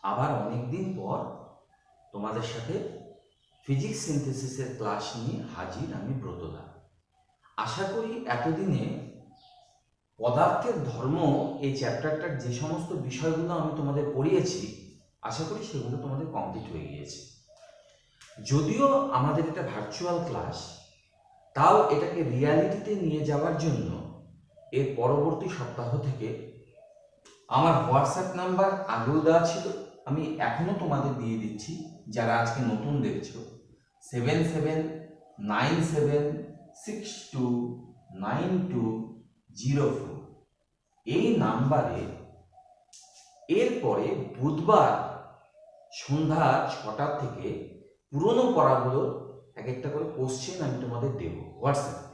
আবার অনেকদিন পর তোমাদের সাথে ফিজিক্স সিনথেসিসের ক্লাস নিয়ে হাজির আমি ব্রতদা। আশা করি এতদিনে পদার্থের ধর্ম এই চ্যাপ্টারটার যে সমস্ত বিষয়গুলো আমি তোমাদের পড়িয়েছি, আশা করি সেগুলো তোমাদের কমপ্লিট হয়ে গিয়েছে। যদিও আমাদের এটা ভার্চুয়াল ক্লাস, তাও এটাকে রিয়ালিটিতে নিয়ে যাওয়ার জন্য এর পরবর্তী সপ্তাহ থেকে আমার হোয়াটসঅ্যাপ নাম্বার আগেও দেওয়া ছিল, আমি এখনো তোমাদের দিয়ে দিচ্ছি। যারা আজকে নতুন দেখছো, 7797629204 এই নাম্বারে এরপরে বুধবার সন্ধ্যা 6টা থেকে পুরনো পড়াগুলোর এক একটা করে কোশ্চেন আমি তোমাদের দেব হোয়াটসঅ্যাপে।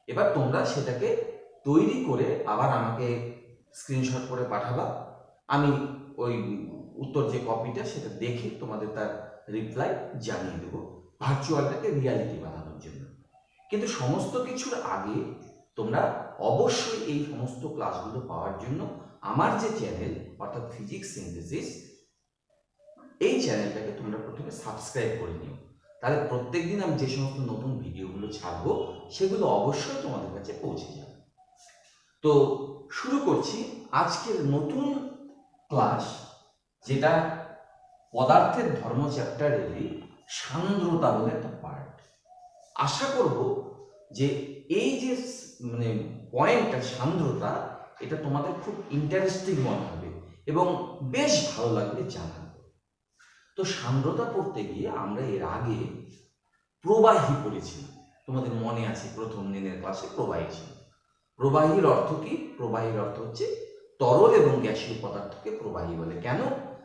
এবার তোমরা সেটাকে তৈরি করে আবার আমাকে স্ক্রিনশট করে পাঠাবা। আমি ওই উত্তর যে কপিটা সেটা দেখে তোমাদের তার রিপ্লাই জানিয়ে দেবো, ভার্চুয়ালটাকে রিয়ালিটি বানানোর জন্য। কিন্তু সমস্ত কিছুর আগে তোমরা অবশ্যই এই সমস্ত ক্লাসগুলো পাওয়ার জন্য আমার যে চ্যানেল অর্থাৎ ফিজিক্স সিনথেসিস, এই চ্যানেলটাকে তোমরা প্রথমে সাবস্ক্রাইব করে নিও। তাহলে প্রত্যেকদিন আমি যে সমস্ত নতুন ভিডিওগুলো ছাড়বো সেগুলো অবশ্যই তোমাদের কাছে পৌঁছে যাবে। তো শুরু করছি আজকের নতুন ক্লাস, যেটা পদার্থের ধর্ম চ্যাপ্টারেরই সান্দ্রতা বলে একটা পার্ট। আশা করব যে এই যে পয়েন্টটা সান্দ্রতা, এটা তোমাদের খুব ইন্টারেস্টিং মনে হবে এবং বেশ ভালো লাগবে জানা। তো সান্দ্রতা পড়তে গিয়ে আমরা এর আগে প্রবাহী পড়েছিলাম, তোমাদের মনে আছে প্রথম দিনের ক্লাসে প্রবাহী ছিল। প্রবাহীর অর্থ কি? প্রবাহীর অর্থ হচ্ছে তরল এবং গ্যাসীয় পদার্থকে প্রবাহী বলে। কেন?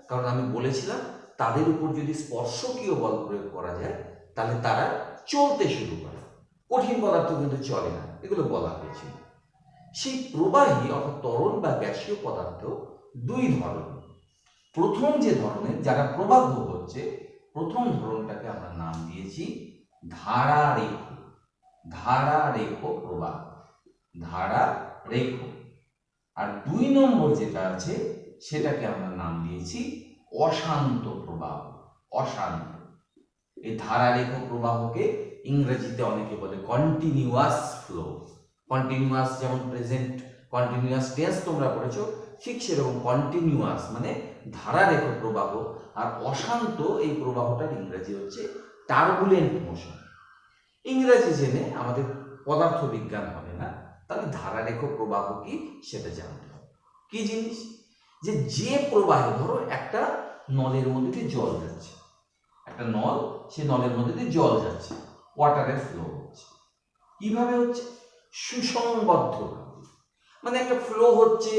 কারণ আমি বলেছিলাম তাদের উপর যদি স্পর্শকীয় বল প্রয়োগ করা যায় তাহলে তারা চলতে শুরু করে, কঠিন পদার্থ কিন্তু চলে না, এগুলো বলা হয়েছিল। সেই প্রবাহী অর্থাৎ তরল বা গ্যাসীয় পদার্থ দুই ধরনের। প্রথম যে ধরনের যারা প্রবাহ হচ্ছে, প্রথম ধরনটাকে আমরা নাম দিয়েছি ধারারেখ। ধারারেখ প্রবাহ, ধারারেখ। আর 2 নম্বর যেটা আছে সেটাকে আমরা নাম দিয়েছি অশান্ত প্রবাহ। অশান্ত। এই ধারারেখ প্রবাহকে ইংরেজিতে অনেকে বলে কন্টিনিউয়াস ফ্লো। কন্টিনিউয়াস যেমন প্রেজেন্ট কন্টিনিউয়াস টেন্স তোমরা পড়েছো, ঠিক সেরকম কন্টিনিউয়াস মানে ধারারেখ প্রবাহ। আর অশান্ত এই প্রবাহটার ইংরেজি হচ্ছে টার্বুলেন্ট মোশন। ইংরেজি জেনে আমাদের পদার্থ বিজ্ঞান হবে না, তাহলে ধারারেখ প্রবাহ কি সেটা জানতে হবে। কি জিনিস? যে প্রবাহে ধরো একটা নলের মধ্যে দিয়ে জল যাচ্ছে, একটা নল, সে নলের মধ্যে দিয়ে জল যাচ্ছে, ওয়াটারের ফ্লো হচ্ছে। কিভাবে হচ্ছে? সুসংবদ্ধ, মানে একটা ফ্লো হচ্ছে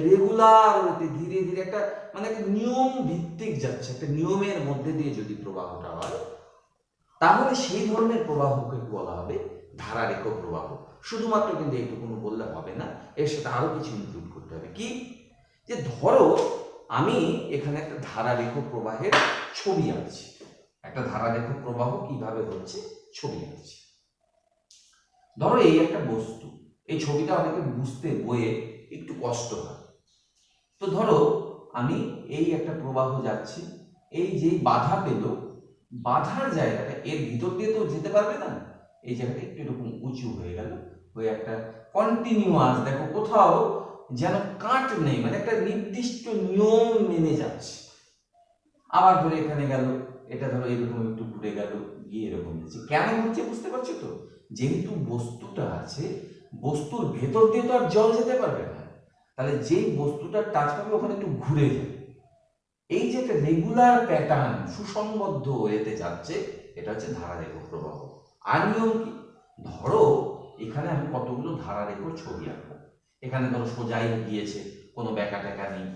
রেগুলার, ধীরে ধীরে একটা একটা নিয়ম ভিত্তিক যাচ্ছে। একটা নিয়মের মধ্যে দিয়ে যদি প্রবাহটা হয় তাহলে সেই ধরনের প্রবাহকে বলা হবে ধারারেখ প্রবাহ। শুধুমাত্র কিন্তু এইটুকুনো বললে হবে না, এর সাথে আরো কিছু ইনক্লুড করতে হবে। কি? যে ধরো আমি এখানে একটা ধারারেখ প্রবাহের ছবি আঁকছি, একটা ধারারেখ প্রবাহ কিভাবে হচ্ছে ছবি আঁকছি। ধরো এই একটা বস্তু, এই ছবিটা অনেকে বুঝতে বইয়ে একটু কষ্ট হয়। তো ধরো আমি এই একটা প্রবাহ যাচ্ছি, এই যে বাধা পেল, বাধার জায়গাটা এর ভিতর দিয়ে তো যেতে পারবে না, এই জায়গাটা একটু এরকম উঁচু হয়ে গেল, হয়ে একটা কন্টিনিউয়াস, দেখো কোথাও যেন কাট নেই, মানে একটা নির্দিষ্ট নিয়ম মেনে যাচ্ছে। আবার ধরে এখানে গেল, এটা ধরো এরকম একটু ঘুরে গেল, গিয়ে এরকম যাচ্ছে। কেন হচ্ছে বুঝতে পারছো তো? যেহেতু বস্তুটা আছে, বস্তুর ভেতর দিয়ে তো আর জল যেতে পারবে না, তাহলে যেই বস্তুটা টাচ পাবে ওখানে একটু ঘুরে যাবে। এই যে একটা রেগুলার প্যাটার্ন সুসংবদ্ধ হয়েতে যাচ্ছে, এটা হচ্ছে ধারারেখ প্রবাহ। আর নিয়ম কি? ধরো এখানে আমি কতগুলো ধারারেখ ছবি আঁকবো, এখানে ধরো সোজাই গিয়েছে, কোনো ব্যাকা ট্যাকা নেই,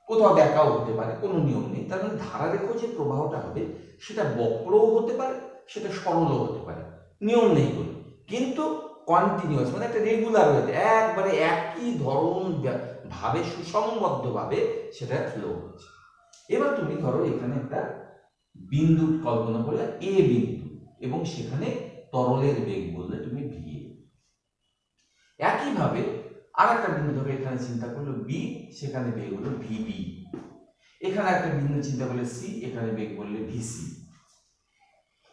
কোথাও ব্যাকাও হতে পারে, কোনো নিয়ম নেই। তার মানে ধারারেখ যে প্রবাহটা হবে সেটা বক্রও হতে পারে, সেটা সরলও হতে পারে, নিয়ম নেই কোনো, কিন্তু কন্টিনিউয়াস মানে একটা রেগুলার হতে, একবারে একই ধরন ভাবে সুসংবদ্ধ ভাবে সেটা ফ্লো হচ্ছে। এবার তুমি ধরো এখানে একটা বিন্দু কল্পনা করলে, এ বিন্দু, এবং সেখানে তরলের বেগ বললে তুমি ভি। একইভাবে আর একটা বিন্দু ধরো এখানে চিন্তা করলো বি, সেখানে বেগ হলো ভিবি। এখানে একটা বিন্দু চিন্তা করলে সি, এখানে বেগ বললে ভিসি।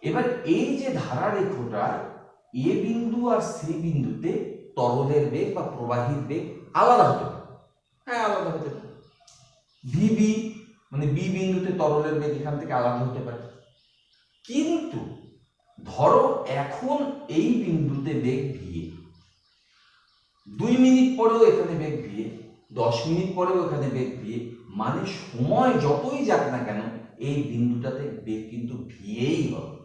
এবার এই যে ধারারেখটা এ বিন্দু আর সি বিন্দুতে তরলের বেগ বা প্রবাহীর বেগ আলাদা হতে পারে। হ্যাঁ, আলাদা হতে পারে। ভিবি মানে বি বিন্দুতে তরলের বেগ এখান থেকে আলাদা হতে পারে। কিন্তু ধরো এখন এই বিন্দুতে বেগ ভিএ, 2 মিনিট পরেও এখানে বেগ ভিএ, 10 মিনিট পরেও এখানে বেগ ভিএ, মানে সময় যতই যাক না কেন এই বিন্দুটাতে বেগ কিন্তু ভিএই হবে।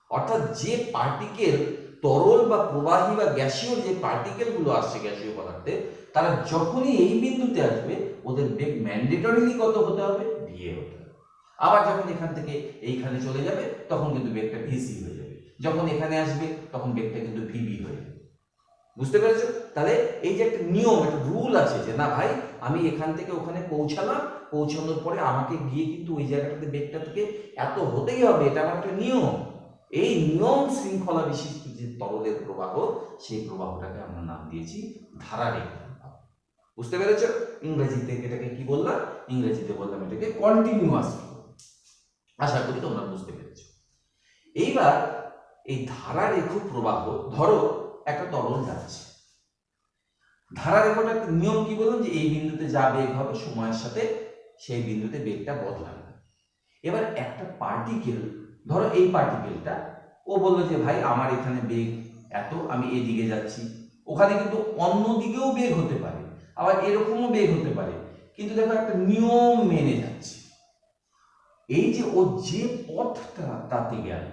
অর্থাৎ যে পার্টিকেল তরল বা প্রবাহী বা গ্যাসীয় যে পার্টিকেল গুলো আসছে গ্যাসীয় পদার্থে, তারা যখনই এই বিন্দুতে আসবে ওদের বেগ ম্যান্ডেটরিলি কত হতে হবে? ভিএ হতে হবে। আবার যখন এখান থেকে এইখানে চলে যাবে তখন কিন্তু বেগটা ভিসি হয়ে যাবে, যখন এখানে আসবে তখন বেগটা কিন্তু ভিবি হয়ে যাবে। বুঝতে পেরেছো? তাহলে এই যে একটা নিয়ম, একটা রুল আছে যে না ভাই আমি এখান থেকে ওখানে পৌঁছালাম, পৌঁছানোর পরে আমাকে গিয়ে কিন্তু ওই জায়গাটাতে বেগটা থেকে এত হতেই হবে, এটা আমার একটা নিয়ম। এই নিয়ম শৃঙ্খলা বিশিষ্ট যে তরলের প্রবাহ, সেই প্রবাহটাকে আমরা নাম দিয়েছি ধারারেখা। বুঝতে পেরেছো? ইংরেজিতে এটাকে কি বললাম? ইংরেজিতে বললাম এটাকে কন্টিনিউয়াস। আশা করি তোমরা বুঝতে পেরেছো। এইবার এই ধারারেখ প্রবাহ, ধরো একটা তরল যাচ্ছে, ধারারেখাটা একটা নিয়ম কি বললাম যে এই বিন্দুতে যা বেগ হবে সময়ের সাথে সেই বিন্দুতে বেগটা বদলাবে। এবার একটা পার্টিকেল, ধরো এই পার্টিকেলটা, ও বললো যে ভাই আমার এখানে বেগ এত, আমি এদিকে যাচ্ছি, ওখানে কিন্তু অন্য দিকেও বেগ হতে পারে, আবার এরকমও বেগ হতে পারে, কিন্তু দেখো একটা নিয়ম মেনে যাচ্ছে। এই যে ও যে পথটা তাতে গেল,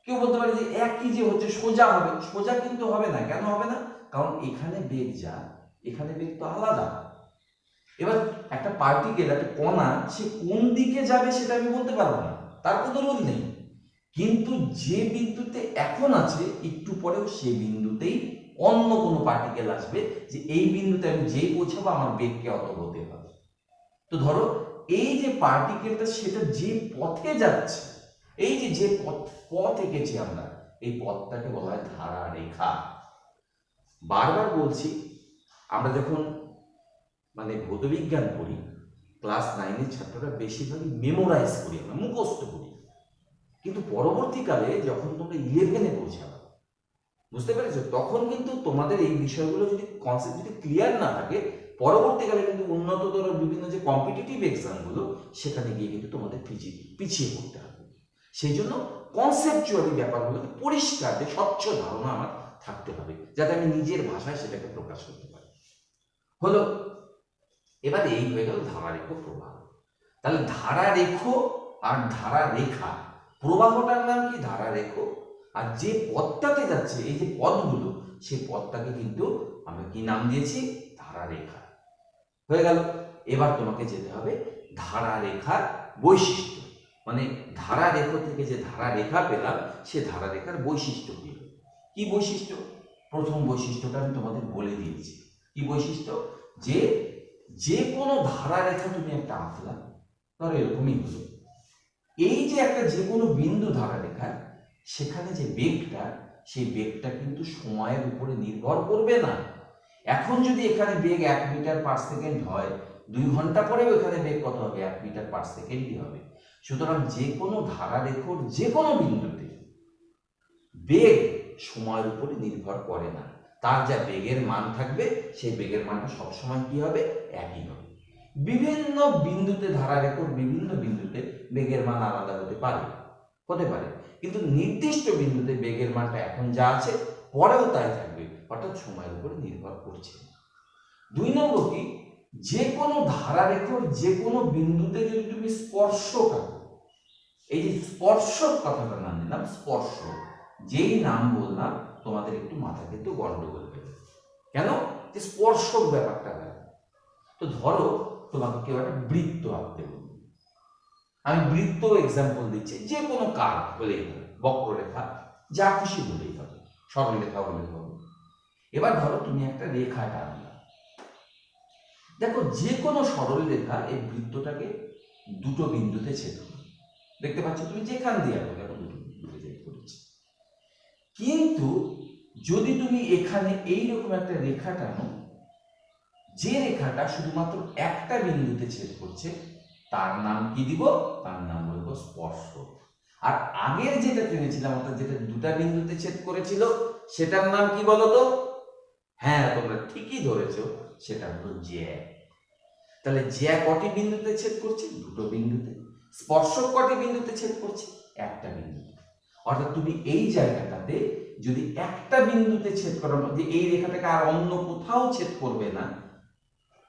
কেউ বলতে পারে যে একই যে হচ্ছে সোজা হবে, সোজা কিন্তু হবে না। কেন হবে না? কারণ এখানে বেগ যা, এখানে বেগ তো আলাদা। এবার একটা পার্টিকেল, একটা কণা, সে কোন দিকে যাবে সেটা আমি বলতে পারবো না, তার কোনো রুল নেই। কিন্তু যে বিন্দুতে এখন আছে একটু পরেও সেই বিন্দুতেই অন্য কোনো পার্টিকেল আসবে, যে এই বিন্দুতে আমি যেই পৌঁছাবো আমার বেগকে অত হতে হবে। তো ধরো এই যে পার্টিকেলটা সেটা যে পথে যাচ্ছে, এই যে পথ এঁকেছি আমরা, এই পথটাকে বলা হয় ধারারেখা। বারবার বলছি, আমরা যখন মানে ভৌতবিজ্ঞান পড়ি, ক্লাস 9-এর ছাত্ররা বেশিরভাগই মেমোরাইজ করি, আমরা মুখস্থ করি। কিন্তু পরবর্তীকালে যখন তোমরা 11-এ পৌঁছাবে, বুঝতে পেরেছো, তখন কিন্তু তোমাদের এই বিষয়গুলো যদি কনসেপ্ট যদি ক্লিয়ার না থাকে, পরবর্তীকালে কিন্তু উন্নততর বিভিন্ন যে কম্পিটিটিভ এক্সামগুলো সেখানে গিয়ে কিন্তু তোমাদের পিছিয়ে পড়তে হবে। সেই জন্য কনসেপচুয়ালি ব্যাপারগুলোকে পরিষ্কার যে স্বচ্ছ ধারণা আমার থাকতে হবে, যাতে আমি নিজের ভাষায় সেটাকে প্রকাশ করতে পারি। হলো, এবার এই হয়ে গেল ধারারেখ প্রবাহ। তাহলে ধারারেখ আর ধারারেখা, প্রবাহটার নাম কি? ধারারেখ। আর যে পথটাতে যাচ্ছে, এই যে পথগুলো, সেই পথটাকে কিন্তু আমরা কি নাম দিয়েছি? ধারারেখা। হয়ে গেল। এবার তোমাকে যেতে হবে ধারারেখার বৈশিষ্ট্য, মানে ধারারেখ থেকে যে ধারারেখা পেলাম সে ধারারেখার বৈশিষ্ট্য কি? কি বৈশিষ্ট্য? প্রথম বৈশিষ্ট্যটা আমি তোমাদের বলে দিয়েছি। কি বৈশিষ্ট্য? যে যে কোনো ধারারেখা তুমি একটা আঁকলা, ধরো এরকমই হলো, এই যে একটা যে কোনো বিন্দু ধারারেখা, সেখানে যে বেগটা, সেই বেগটা কিন্তু সময়ের উপরে নির্ভর করবে না। এখন যদি এখানে বেগ 1 মিটার পার সেকেন্ড হয়, 2 ঘন্টা পরেও এখানে বেগ কত হবে? 1 মিটার পার সেকেন্ডই হবে। সুতরাং যে কোনো ধারারেখার যে কোনো বিন্দুতে বেগ সময়ের উপরে নির্ভর করে না। তার যা বেগের মান থাকবে, সেই বেগের মানটা সবসময় কি হবে? একই হবে। বিভিন্ন বিন্দুতে, ধারারেখার বিভিন্ন বিন্দুতে বেগের মান আলাদা হতে পারে, কিন্তু নির্দিষ্ট বিন্দুতে বেগের মানটা এখন যা আছে পরেও তাই থাকবে, অর্থাৎ সময়ের উপরে নির্ভর করছে। 2 নম্বর কি? যে কোনো ধারারেখার যে কোনো বিন্দুতে যদি তুমি স্পর্শক আঁকো, এই যে স্পর্শক কথাটা নাম দিলাম, স্পর্শ, যেই নাম বললাম তোমাদের একটু মাথা কিন্তু গন্ডগোল হয়ে যাবে। কেন? যে স্পর্শক ব্যাপারটা হয়। তো ধরো তোমাকে কেউ একটা বৃত্ত আঁকতে বলল, আমি বৃত্ত এক্সাম্পল দিচ্ছি, যে কোনো কার্ভ বলেই হবে, বক্ররেখা, যা খুশি বলেই হবে, সরলরেখা বলেই হবে। এবার ধরো তুমি একটা রেখা টানলা, দেখো যে কোনো সরল রেখা এই বৃত্তটাকে দুটো বিন্দুতে ছেদ করে, দেখতে পাচ্ছ তুমি যেখান দিয়ে আঁকো দেখো দুটো বিন্দুতে ছেদ করেছে। কিন্তু যদি তুমি এখানে এইরকম একটা রেখা টানো, যে রেখাটা শুধুমাত্র একটা বিন্দুতে ছেদ করছে, তার নাম কি দিব? তার নাম বলবো স্পর্শক। আর আগের যেটা টেনেছিলাম অর্থাৎ যেটা দুটা বিন্দুতে ছেদ করেছিল সেটার নাম কি বলতো? হ্যাঁ, তোমরা ঠিকই ধরেছো, সেটা হলো জ্যা। তাহলে জ্যা কটি বিন্দুতে ছেদ করছে? দুটো বিন্দুতে। স্পর্শক কটি বিন্দুতে ছেদ করছে? একটা বিন্দুতে। অর্থাৎ তুমি এই জায়গাটাতে যদি একটা বিন্দুতে ছেদ করার মধ্যে এই রেখাটাকে আর অন্য কোথাও ছেদ করবে না,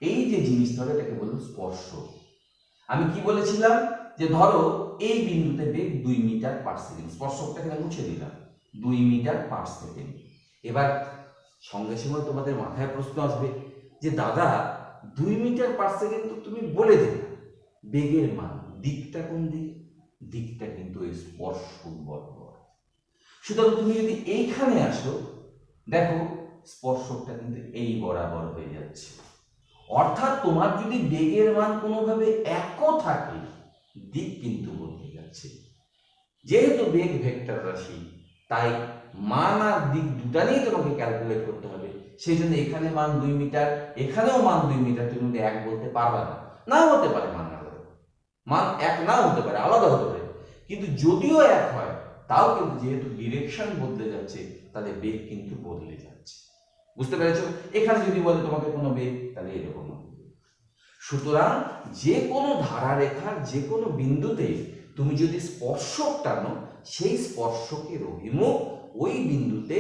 এই যে জিনিসটা হবে এটাকে বলবো স্পর্শক। আমি কি বলেছিলাম? যে ধরো এই বিন্দুতে বেগ 2 মিটার পার সেকেন্ড, স্পর্শকটা এখানে মুছে দিলাম, 2 মিটার পার সেকেন্ড। এবার সঙ্গে সঙ্গে তোমাদের মাথায় প্রশ্ন আসবে যে দাদা 2 মিটার পার সেকেন্ড তো তুমি বলে দিলে, বেগের মান দিকটা কোন দিকে? দিকটা কিন্তু এই স্পর্শক বরাবর। সুতরাং তুমি যদি এইখানে আসো, দেখো স্পর্শকটা কিন্তু এই বরাবর হয়ে যাচ্ছে। অর্থাৎ তোমার যদি বেগের মান কোনোভাবে একও থাকে, দিক কিন্তু বদলে যাচ্ছে। যেহেতু বেগ ভেক্টর রাশি, তাই মান আর দিক দুটা নিয়েই তোমাকে ক্যালকুলেট করতে হবে। সেই জন্য এখানে মান 2 মিটার, এখানেও মান 2 মিটার, তুমি কিন্তু এক বলতে পারবে না। নাও হতে পারে মান আলাদা, মান এক নাও হতে পারে, আলাদা হতে পারে, কিন্তু যদিও এক হয় তাও কিন্তু যেহেতু ডিরেকশন বদলে যাচ্ছে তাহলে বেগ কিন্তু বদলে যাচ্ছে। বুঝতে পেরেছো? এখানে যদি বলে তোমাকে কোনো বেগ, তাহলে এরকম হবে। সুতরাং যে কোনো ধারা রেখার যে কোনো বিন্দুতে তুমি যদি স্পর্শক টানো, সেই স্পর্শকের অভিমুখ ওই বিন্দুতে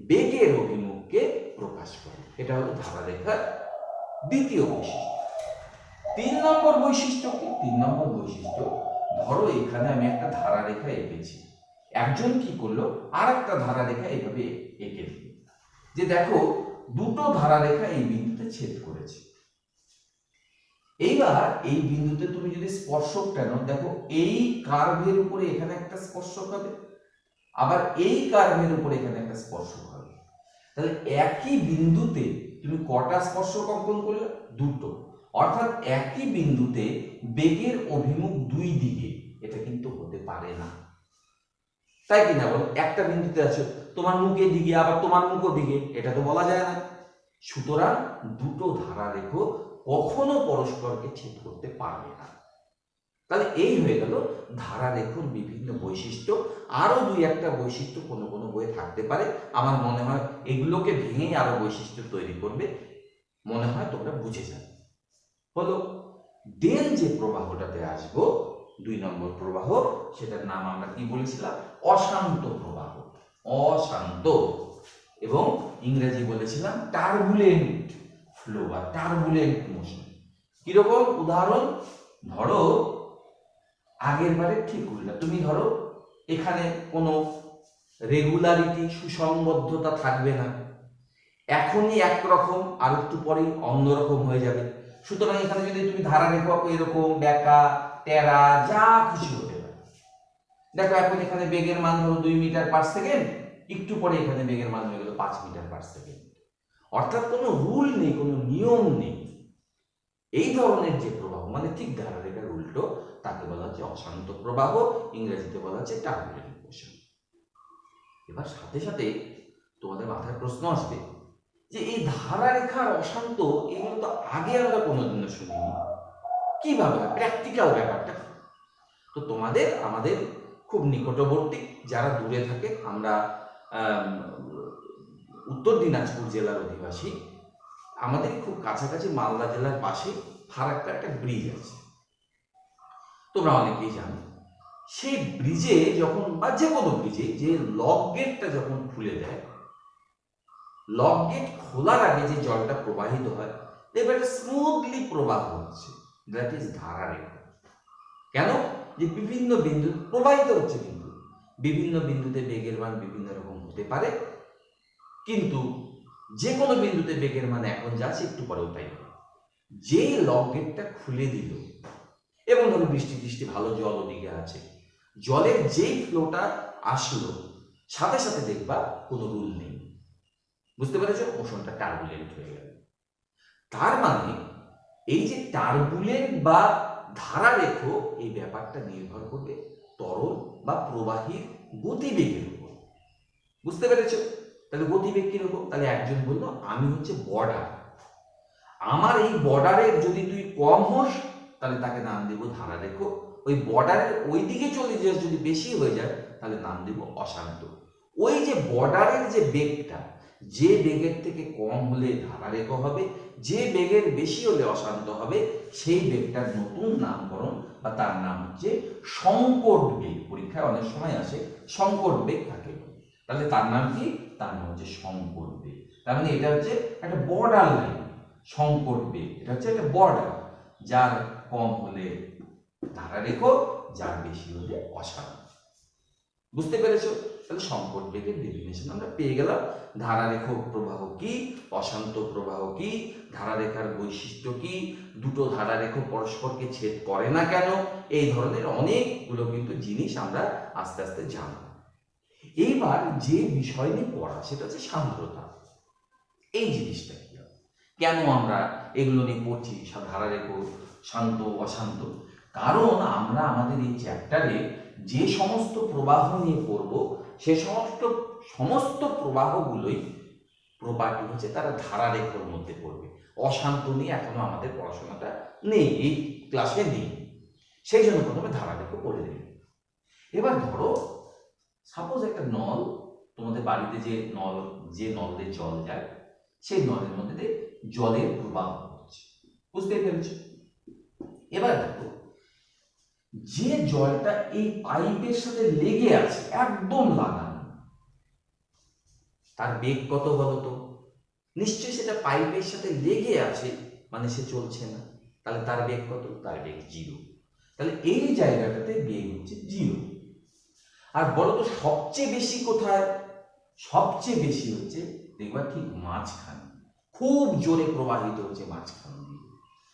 বেগের অভিমুখকে প্রকাশ করে। এটা হলো ধারা রেখার দ্বিতীয় বৈশিষ্ট্য। 3 নম্বর বৈশিষ্ট্য কি? 3 নম্বর বৈশিষ্ট্য, ধরো এখানে আমি একটা ধারা রেখা এঁকেছি, একজন কি করলো আর একটা ধারা রেখা এইভাবে এঁকে দিল, যে দেখো দুটো ধারা রেখা এই বিন্দুতে ছেদ করেছে। এইবার এই বিন্দুতে তুমি যদি স্পর্শক টানো, দেখো এই কার্ভের উপরে এখানে একটা স্পর্শক হবে, আবার এই কার্ভের উপরে এখানে একটা স্পর্শক হবে। তাহলে একই বিন্দুতে তুমি কটা স্পর্শক অঙ্কন করলে? দুটো। অর্থাৎ একই বিন্দুতে বেগের অভিমুখ দুই দিকে, এটা কিন্তু হতে পারে না, তাই কিনা বল? একটা বিন্দুতে আছো, তোমার মুখ এদিকে আবার তোমার মুখ ওদিকে, এটা তো বলা যায় না। সুতরাং দুটো ধারা রেখা কখনো পরস্পরকে ছেদ করতে পারবে না। তাহলে এই হয়ে গেল ধারা রেখার বিভিন্ন বৈশিষ্ট্য। আরো দুই একটা বৈশিষ্ট্য কোনো কোনো বইয়ে থাকতে পারে, আমার মনে হয় এগুলোকে ভেঙে আরো বৈশিষ্ট্য তৈরি করবে, মনে হয় তোমরা বুঝে যাবে। হলো ডেল যে প্রবাহটাতে আসবো, 2 নম্বর প্রবাহ, সেটার নাম আমরা কি বলেছিলাম? অশান্ত প্রবাহ। অশান্ত, এবং ইংরেজি বলেছিলাম টার্বুলেন্ট ফ্লো বা টার্বুলেন্ট মোশন। কিরকম? উদাহরণ ধরো আগের বারে ঠিক উল্টা, তুমি ধরো এখানে কোনো রেগুলারিটি সুসংবদ্ধতা থাকবে না, এখনই একরকম আর একটু পরেই অন্যরকম হয়ে যাবে। সুতরাং এখানে যদি তুমি ধারা রেখা এরকম বেঁকা টেরা যা খুশি হতে পারে। দেখো এখন এখানে বেগের মান হলো 2 মিটার পার সেকেন্ড, একটু পরে এখানে বেগের মান হয়ে গেল 5 মিটার পার সেকেন্ড। অর্থাৎ কোনো রুল নেই, কোনো নিয়ম নেই। এই ধরনের যে প্রবাহ, মানে ঠিক ধারা রেখার উল্টো, তাকে বলা হচ্ছে অশান্ত প্রবাহ, ইংরেজিতে বলা হচ্ছে টার্বুলেন্ট মোশন। এবার সাথে সাথে তোমাদের মাথায় প্রশ্ন আসবে যে এই ধারা রেখার অশান্ত, এগুলো তো আগে আমরা কোনোদিনও শুনিনি, কিভাবে প্র্যাকটিক্যাল ব্যাপারটা? তো তোমাদের আমাদের খুব নিকটবর্তী যারা দূরে থাকে, আমরা উত্তর দিনাজপুর জেলার অধিবাসী, আমাদের খুব কাছাকাছি মালদা জেলার পাশে ফারাক্কা একটা ব্রিজ আছে, তোমরা অনেকেই জানো। সেই ব্রিজে যখন, বা যে কোনো ব্রিজে, যে লক গেটটা যখন খুলে দেয়, লক গেট খোলার আগে যে জলটা প্রবাহিত হয়, দেখবে এটা স্মুথলি প্রবাহ হচ্ছে, দ্যাট ইজ ধারা রেখা। কেন? যে বিভিন্ন বিন্দু প্রবাহিত হচ্ছে, কিন্তু বিভিন্ন বিন্দুতে বেগের মান বিভিন্ন রকম হতে পারে, কিন্তু যে কোনো বিন্দুতে বেগের মান এখন যাচ্ছে, একটু পরেও তাই হবে। যেই লক গেটটা খুলে দিল, এবং ধরো বৃষ্টি বৃষ্টি ভালো জল ওদিকে আছে, জলের যেই ফ্লোটা আসলো, সাথে সাথে দেখবা কোনো রুল নেই। বুঝতে পেরেছো? মোশনটা টার্বুলেন্ট হয়ে গেল। তার মানে এই যে টার্বুলেন্ট বা ধারা রেখো, এই ব্যাপারটা নির্ভর করবে তরল বা প্রবাহীর গতিবেগের উপর। বুঝতে পেরেছো? তাহলে গতিবেগ কিরকম? তাহলে একজন বললো আমি হচ্ছে বর্ডার, আমার এই বর্ডারের যদি তুই কম হোস তাহলে তাকে নাম দেব ধারারেখ। ওই বর্ডারের ওই দিকে চলে যায় যদি বেশি হয়ে যায় তাহলে নাম দেব অশান্ত। ওই যে বর্ডারের যে বেগটা, যে বেগের থেকে কম হলে ধারারেখ হবে, যে বেগের বেশি হলে অশান্ত হবে, সেই বেগটার নতুন নামকরণ বা তার নাম হচ্ছে সংকট বেগ। পরীক্ষায় অনেক সময় আসে সংকট বেগ থাকে, তাহলে তার নাম কি? তার নাম হচ্ছে সংকট বেগ। তার মানে এটা হচ্ছে একটা বর্ডার লাইন। সংকট বেগ এটা হচ্ছে একটা বর্ডার, যার কম হলে ধারারেখ, যার বেশি হলে অশান্ত। বুঝতে পেরেছো? তাহলে সংকট বেগের ডেফিনেশন আমরা পেয়ে গেলাম। ধারারেখ প্রবাহ কি, অশান্ত প্রবাহ কি, ধারারেখার বৈশিষ্ট্য কি, দুটো ধারারেখ পরস্পরকে ছেদ করে না কেন, এই ধরনের অনেকগুলো কিন্তু জিনিস আমরা আস্তে আস্তে জানব। এইবার যে বিষয় নিয়ে পড়া সেটা হচ্ছে সান্দ্রতা। এই জিনিসটা কি, কেন আমরা এগুলো নিয়ে পড়ছি, ধারারেখ, শান্ত অশান্ত? কারণ আমরা আমাদের এই চ্যাপ্টারে যে সমস্ত প্রবাহ নিয়ে পড়ব সে সমস্ত প্রবাহগুলোই প্রপার্টি হচ্ছে তারা ধারারেখার মধ্যে পড়বে। অশান্ত নিয়ে এখনো আমাদের পড়াশোনাটা নেই, এই ক্লাসে নেই, সেই জন্য প্রথমে ধারারেখ পড়ে দিই। এবার ধরো সাপোজ একটা নল, তোমাদের বাড়িতে যে নল দিয়ে জল যায়, সেই নলের মধ্যে দিয়ে জলের প্রবাহ হচ্ছে, বুঝতে পেরেছো? এবার দেখো যে জলটা এই পাইপের সাথে লেগে আছে, একদম লাগানো, তার বেগ কত বলো তো? নিশ্চয়ই সেটা পাইপের সাথে লেগে আছে, মানে সে চলছে না, তাহলে তার বেগ কত? তার বেগ 0। তাহলে এই জায়গাটাতে বেগ হচ্ছে 0। আর বলো তো সবচেয়ে বেশি কোথায়? সবচেয়ে বেশি হচ্ছে দেখবা ঠিক মাঝখানে, খুব জোরে প্রবাহিত হচ্ছে মাঝখান দিয়ে।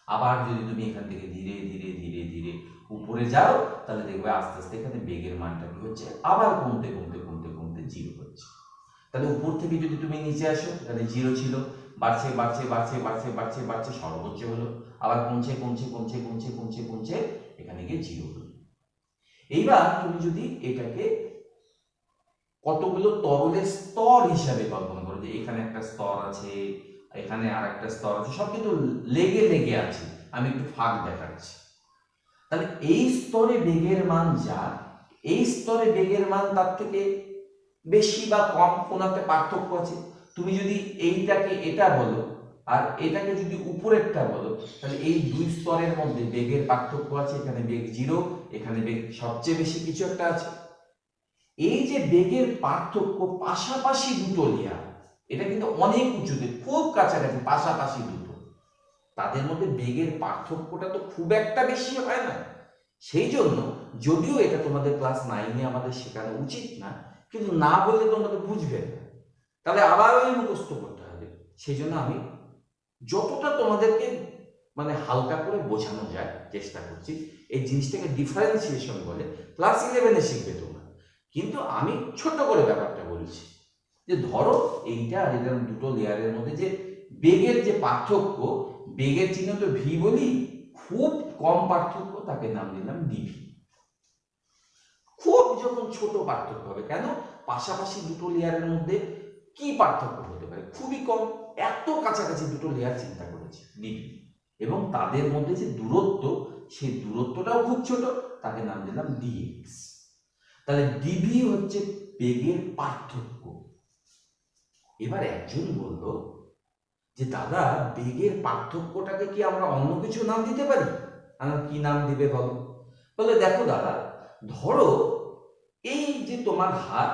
আবার যদি তুমি এখান থেকে ধীরে ধীরে ধীরে ধীরে উপরে যাও তাহলে দেখবে আস্তে আস্তে এখানে বেগের মানটা কি হচ্ছে, আবার কমতে কমতে কমতে কমতে 0 হচ্ছে। তাহলে উপর থেকে যদি তুমি নিচে আসো তাহলে 0 ছিল, বাড়ছে বাড়ছে বাড়ছে বাড়ছে বাড়ছে বাড়ছে, সর্বোচ্চ হলো, আবার কমছে কমছে কমছে কমছে কমছে কমছে, এখানে গিয়ে 0 হলো। এইবার তুমি যদি এটাকে কতগুলো তরলের স্তর হিসাবে কল্পনা করো, যে এখানে একটা স্তর আছে, এখানে আর একটা স্তর আছে, সব কিন্তু লেগে লেগে আছে, আমি একটু ফাঁক দেখাচ্ছি। তাহলে এই স্তরে বেগের মান যা, এই স্তরে বেগের মান তার থেকে বেশি বা কম কোন একটা পার্থক্য আছে। তুমি যদি এইটাকে এটা বলো আর এটাকে যদি উপরেরটা বলো, তাহলে এই দুই স্তরের মধ্যে বেগের পার্থক্য আছে, এখানে বেগ 0, এখানে বেগ সবচেয়ে বেশি কিছু একটা আছে। এই যে বেগের পার্থক্য, পাশাপাশি দুটো লেয়ার, এটা কিন্তু অনেক উঁচুতে, খুব কাছাকাছি, পাশাপাশি দুটো, তাদের মধ্যে বেগের পার্থক্যটা তো খুব একটা বেশি হয় না। সেই জন্য যদিও এটা তোমাদের ক্লাস 9-এ আমাদের শেখানো উচিত না, কিন্তু না বললে তোমাদের বুঝবে না, তাহলে আবার ওই মুখস্থ করতে হবে। সেই জন্য আমি যতটা তোমাদেরকে মানে হালকা করে বোঝানো যায় চেষ্টা করছি। এই জিনিসটাকে ডিফারেন্সিয়েশন বলে, ক্লাস 11-এ শিখবে তোমরা, কিন্তু আমি ছোট করে ব্যাপারটা বলছি। যে ধরো এইটা আর এটার দুটো লেয়ারের মধ্যে যে বেগের যে পার্থক্য, বেগের চিহ্ন তো ভি বলি, খুব কম পার্থক্য, তাকে নাম দিলাম ডিভি। খুব যখন ছোট পার্থক্য হবে, কেন? পাশাপাশি দুটো লেয়ারের মধ্যে কি পার্থক্য হতে পারে? খুবই কম, এত কাছাকাছি দুটো লেয়ার চিন্তা করেছি, ডিভি। এবং তাদের মধ্যে যে দূরত্ব, সেই দূরত্বটাও খুব ছোট, তাকে নাম দিলাম ডিএক্স। তাহলে ডিভি হচ্ছে বেগের পার্থক্য। এবার একজন বলল যে দাদা, বেগের পার্থক্যটাকে কি আমরা অন্য কিছু নাম দিতে পারি? আমরা কি নাম দিবে বলো? বলে দেখো দাদা, ধরো এই যে তোমার হাত,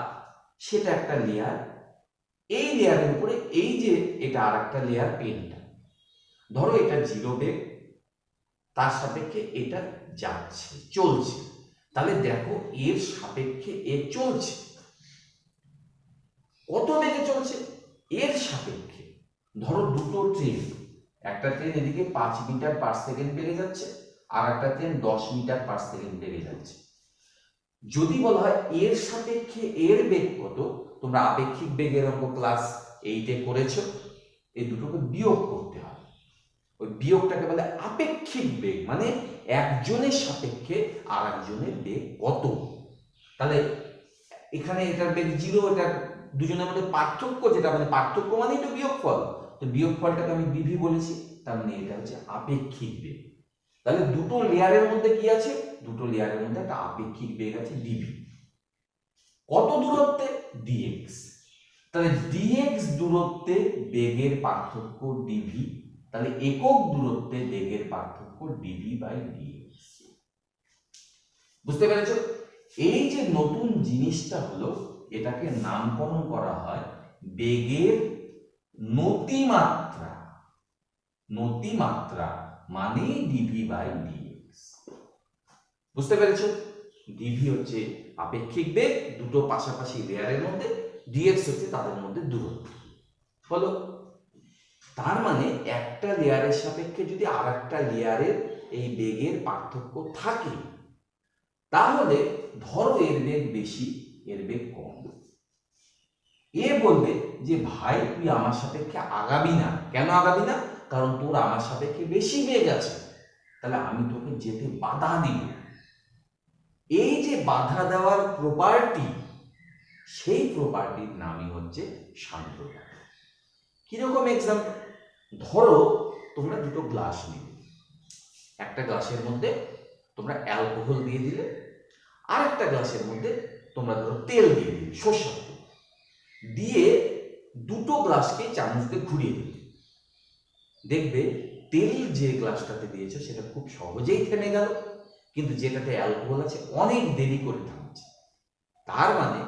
সেটা একটা লেয়ার, এই লেয়ারের উপরে এই যে এটা আর একটা লেয়ার, পেনটা, ধরো এটা 0 বেগ, তার সাপেক্ষে এটা যাচ্ছে, চলছে। তাহলে দেখো এর সাপেক্ষে এ চলছে, কত বেগে চলছে? এর সাপেক্ষে ধরো দুটো ট্রেন, একটা ট্রেন এদিকে 5 মিটার পার সেকেন্ড বেগে যাচ্ছে, আর একটা ট্রেন 10 মিটার পার সেকেন্ড বেগে যাচ্ছে। যদি বলা হয় এর সাপেক্ষে এর বেগ কত, তোমরা আপেক্ষিক বেগের অঙ্ক ক্লাস 8-এ করেছো, এই দুটোকে বিয়োগ করতে হয়। ওই বিয়োগটাকে বলে আপেক্ষিক বেগ, মানে একজনের সাপেক্ষে আর একজনের বেগ কত। তাহলে এখানে এটার বেগ 0, এটা দুজনের মধ্যে পার্থক্য, যেটা মানে পার্থক্য মানেই তো বিয়োগফল, তো বিয়োগফলটাকে আমি বিভি বলেছি, তার মানে এটা হচ্ছে আপেক্ষিক বেগ। তাহলে দুটো লেয়ারের মধ্যে কি আছে? দুটো লেয়ারের মধ্যে একটা আপেক্ষিক বেগ আছে ডিভি। কত দূরত্বে? ডিএক্স। তাহলে ডিএক্স দূরত্বে বেগের পার্থক্য ডিভি, তাহলে একক দূরত্বে বেগের পার্থক্য ডিভি বাই ডিএক্স। বুঝতে পেরেছো? এই যে নতুন জিনিসটা হলো, এটাকে নামকরণ করা হয় বেগের নতিমাত্রা। নতিমাত্রা মানে ডিভি বাই ডিএক্স। বুঝতে পেরেছো? ডিভি হচ্ছে আপেক্ষিক বেগ দুটো পাশাপাশি লেয়ারের মধ্যে, ডিএক্স হচ্ছে তাদের মধ্যে দূরত্ব। হলো? তার মানে একটা লেয়ারের সাপেক্ষে যদি আর একটা লেয়ারের এই বেগের পার্থক্য থাকে, তাহলে ধরো এর বেগ বেশি, এর বেগ কম। এ বলবে যে ভাই তুই আমার সাপেক্ষে আগাবি না। কেন আগাবি না? কারণ তোর আমার সাপেক্ষে বেশি বেগ আছে, তাহলে আমি তোকে যেতে বাধা দিব। এই যে বাধা দেওয়ার প্রপার্টি, সেই প্রপার্টির নামই হচ্ছে সান্দ্রতা। কিরকম এক্সাম্পল? ধরো তোমরা দুটো গ্লাস নিলে, একটা গ্লাসের মধ্যে তোমরা অ্যালকোহল দিয়ে দিলে, আর একটা গ্লাসের মধ্যে তোমরা ধরো তেল দিয়ে দিলে, সরষের তেল দিয়ে দুটো গ্লাসকে চামচ দিয়ে ঘুরিয়ে দিলে, দেখবে তেল যে গ্লাসটাতে দিয়েছে সেটা খুব সহজেই থেমে গেল, কিন্তু যেটাতে অ্যালকোহল আছে অনেক দেরি করে থামছে। তার মানে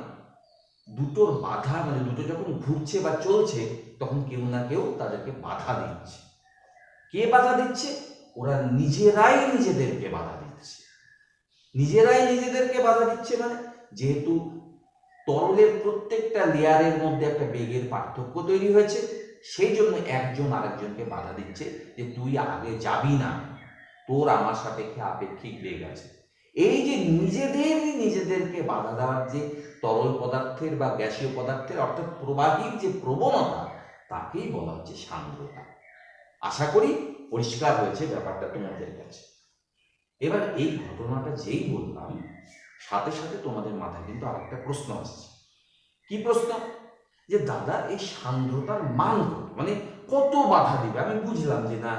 দুটোর বাধা, মানে দুটো যখন ঘুরছে বা চলছে তখন কেউ না কেউ তাদেরকে বাধা দিচ্ছে। কে বাধা দিচ্ছে? ওরা নিজেরাই নিজেদেরকে বাধা দিচ্ছে। নিজেরাই নিজেদেরকে বাধা দিচ্ছে মানে যেহেতু তরলের প্রত্যেকটা লেয়ারের মধ্যে একটা বেগের পার্থক্য তৈরি হয়েছে, সেই জন্য একজন আরেকজনকে বাধা দিচ্ছে যে তুই আগে যাবি না, তোর আমার সাপেক্ষে আপেক্ষিক বেগ আছে। এই যে নিজেদেরকে বাধা দেওয়ার যে তরল পদার্থের বা গ্যাসীয় পদার্থের অর্থাৎ প্রবাহীর যে প্রবণতা, তাকেই বলা হচ্ছে সান্দ্রতা। আশা করি পরিষ্কার হয়েছে ব্যাপারটা তোমাদের কাছে। এবার এই ঘটনাটা যেই বললাম, সাথে সাথে তোমাদের মাথায় কিন্তু আরেকটা প্রশ্ন আসছে। কি প্রশ্ন? যে দাদা এই সান্দ্রতার মান কত, মানে কত বাধা দিবে? আমি বুঝলাম যে না,